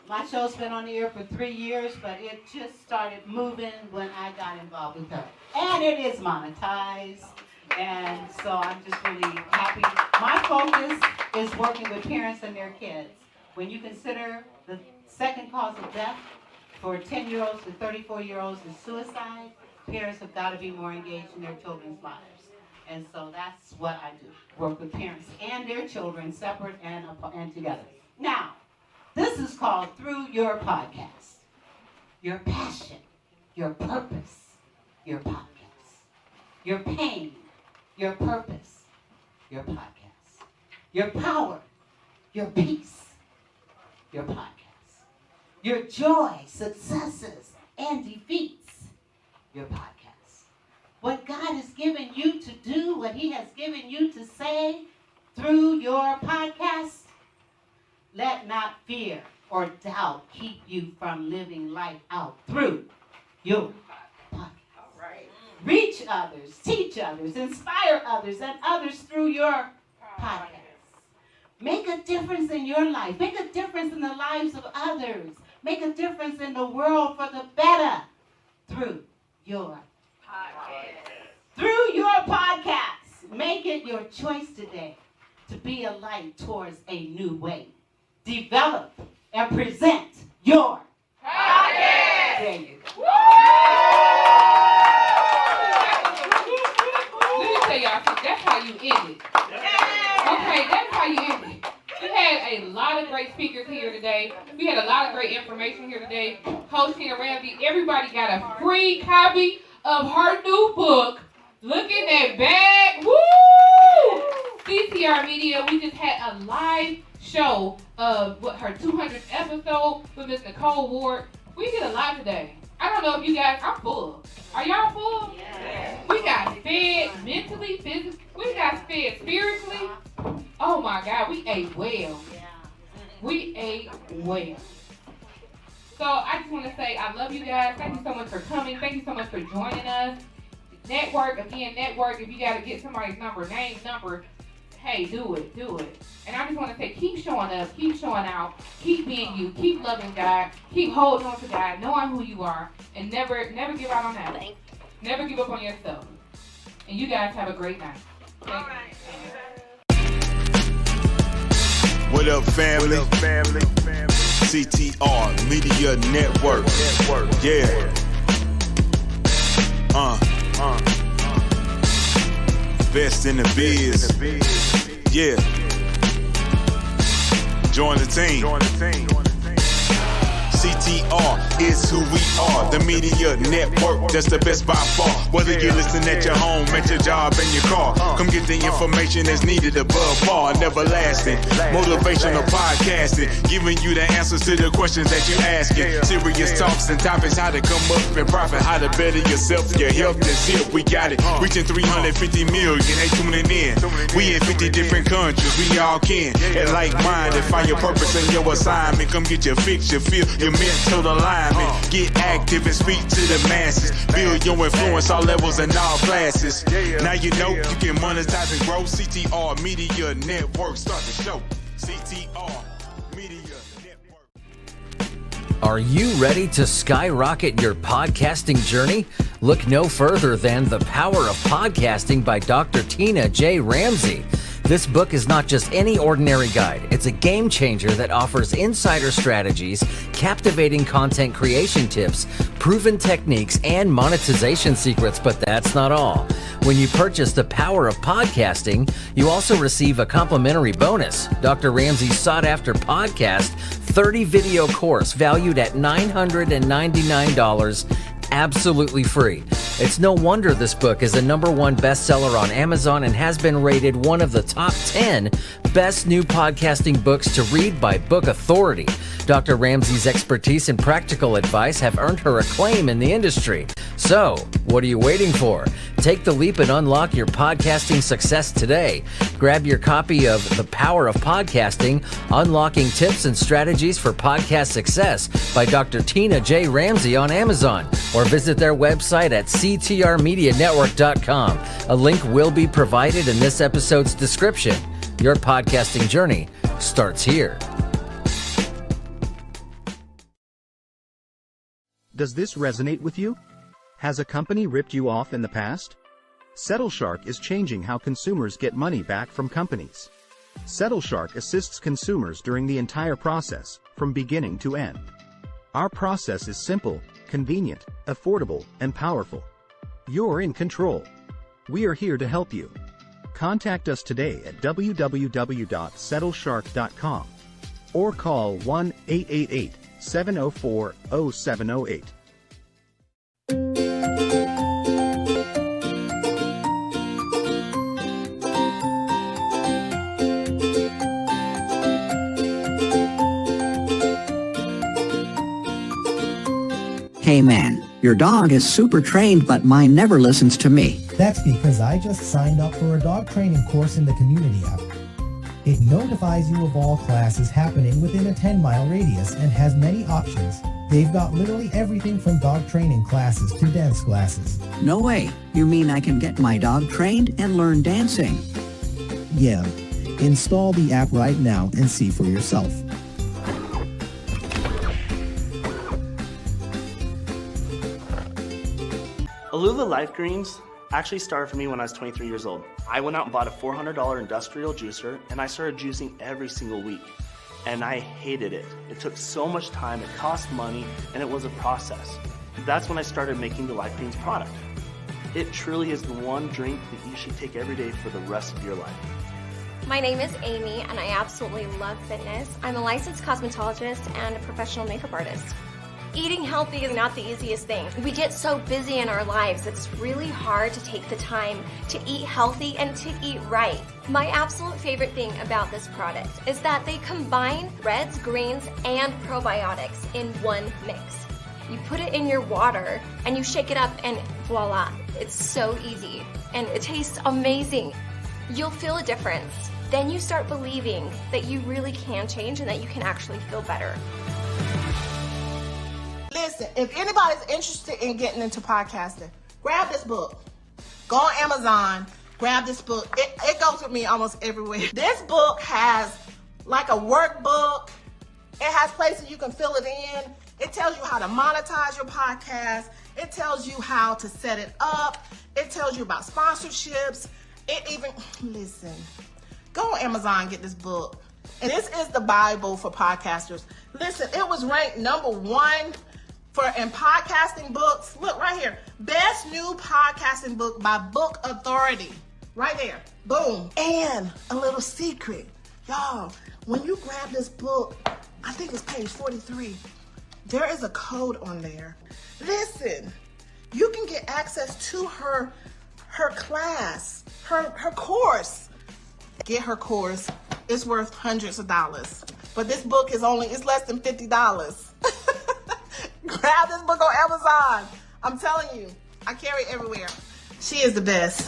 My show's been on the air for 3 years, but it just started moving when I got involved with her. And it is monetized, and so I'm just really happy. My focus is working with parents and their kids. When you consider the second cause of death for 10-year-olds to 34-year-olds is suicide, parents have got to be more engaged in their children's lives. And so that's what I do, work with parents and their children separate and together. Now, this is called Through Your Podcast. Your passion, your purpose, your podcast. Your pain, your purpose, your podcast. Your power, your peace, your podcast. Your joy, successes, and defeats, your podcast. What God has given you to do, what He has given you to say through your podcast, let not fear or doubt keep you from living life out through your podcast. All right. Reach others, teach others, inspire others, and others through your podcast. Make a difference in your life. Make a difference in the lives of others. Make a difference in the world for the better through your podcast. Through your podcast. Make it your choice today to be a light towards a new way. Develop and present your podcast. There you go. Let me tell y'all, that's how you end it. Okay, that's how you end it. We had a lot of great speakers here today. We had a lot of great information here today. Coach Tina Ramsey, everybody got a free copy of her new book. Look at that bag. Woo! CTR Media, we just had a live show of her 200th episode with Miss Nicole Ward. We did a lot today. I don't know if you guys, I'm full. Are y'all full? Yeah. We got fed mentally, physically. We got fed spiritually. Oh my God, we ate well. We ate well. So I just want to say I love you guys. Thank you so much for coming. Thank you so much for joining us. Network, again, network. If you got to get somebody's number, name, number, hey, do it. And I just want to say, keep showing up, keep showing out, keep being you, keep loving God, keep holding on to God, knowing who you are, and never give out on that. Never give up on yourself. And you guys have a great night. All right. What up, family? CTR Media Network. Yeah. Best in the biz. Yeah. Join the team. CTR is who we are, the media network, that's the best by far. Whether you listen at your home, at your job, in your car, come get the information that's needed above par. Never lasting, motivational podcasting, giving you the answers to the questions that you asking. Serious talks and topics, how to come up and profit, how to better yourself, your health is here. We got it, reaching 350 million, they tuning in. We in 50 different countries, we all can. And like-minded, find your purpose and your assignment. Come get your fix, your feel, your mental alignment. Get active and speak to the masses. Build your influence all levels and all classes. Now you know you can monetize and grow. CTR Media Network. Start the show. CTR Media Network. Are you ready to skyrocket your podcasting journey? Look no further than The Power of Podcasting by Dr. Tina J. Ramsey. This book is not just any ordinary guide. It's a game changer that offers insider strategies, captivating content creation tips, proven techniques, and monetization secrets. But that's not all. When you purchase The Power of Podcasting, you also receive a complimentary bonus. Dr. Ramsey's sought-after podcast 30-video course valued at $999, absolutely free. It's no wonder this book is a #1 bestseller on Amazon and has been rated one of the top 10 best new podcasting books to read by Book Authority. Dr. Ramsey's expertise and practical advice have earned her acclaim in the industry. So, what are you waiting for? Take the leap and unlock your podcasting success today. Grab your copy of The Power of Podcasting, Unlocking Tips and Strategies for Podcast Success by Dr. Tina J. Ramsey on Amazon, or visit their website at ctrmedianetwork.com. A link will be provided in this episode's description. Your podcasting journey starts here. Does this resonate with you? Has a company ripped you off in the past? SettleShark is changing how consumers get money back from companies. SettleShark assists consumers during the entire process, from beginning to end. Our process is simple, convenient, affordable, and powerful. You're in control. We are here to help you. Contact us today at www.settleshark.com or call 1-888-704-0708. Hey man, your dog is super trained but mine never listens to me. That's because I just signed up for a dog training course in the community app. It notifies you of all classes happening within a 10-mile radius and has many options. They've got literally everything from dog training classes to dance classes. No way. You mean I can get my dog trained and learn dancing? Yeah. Install the app right now and see for yourself. Alula Life Greens actually started for me when I was 23 years old. I went out and bought a $400 industrial juicer and I started juicing every single week. And I hated it. It took so much time, it cost money, and it was a process. That's when I started making the Life Greens product. It truly is the one drink that you should take every day for the rest of your life. My name is Amy and I absolutely love fitness. I'm a licensed cosmetologist and a professional makeup artist. Eating healthy is not the easiest thing. We get so busy in our lives, it's really hard to take the time to eat healthy and to eat right. My absolute favorite thing about this product is that they combine reds, greens, and probiotics in one mix. You put it in your water and you shake it up and voila, it's so easy and it tastes amazing. You'll feel a difference. Then you start believing that you really can change and that you can actually feel better. Listen, if anybody's interested in getting into podcasting, grab this book. Go on Amazon, grab this book. It goes with me almost everywhere. This book has like a workbook. It has places you can fill it in. It tells you how to monetize your podcast. It tells you how to set it up. It tells you about sponsorships. It even, listen, go on Amazon and get this book. And this is the Bible for podcasters. Listen, it was ranked #1 in podcasting books. Look right here. Best new podcasting book by Book Authority. Right there. Boom. And a little secret. Y'all, when you grab this book, I think it's page 43, there is a code on there. Listen, you can get access to her class, her course. Get her course. It's worth hundreds of dollars. But this book is it's less than $50. Grab this book on Amazon. I'm telling you, I carry it everywhere. She is the best.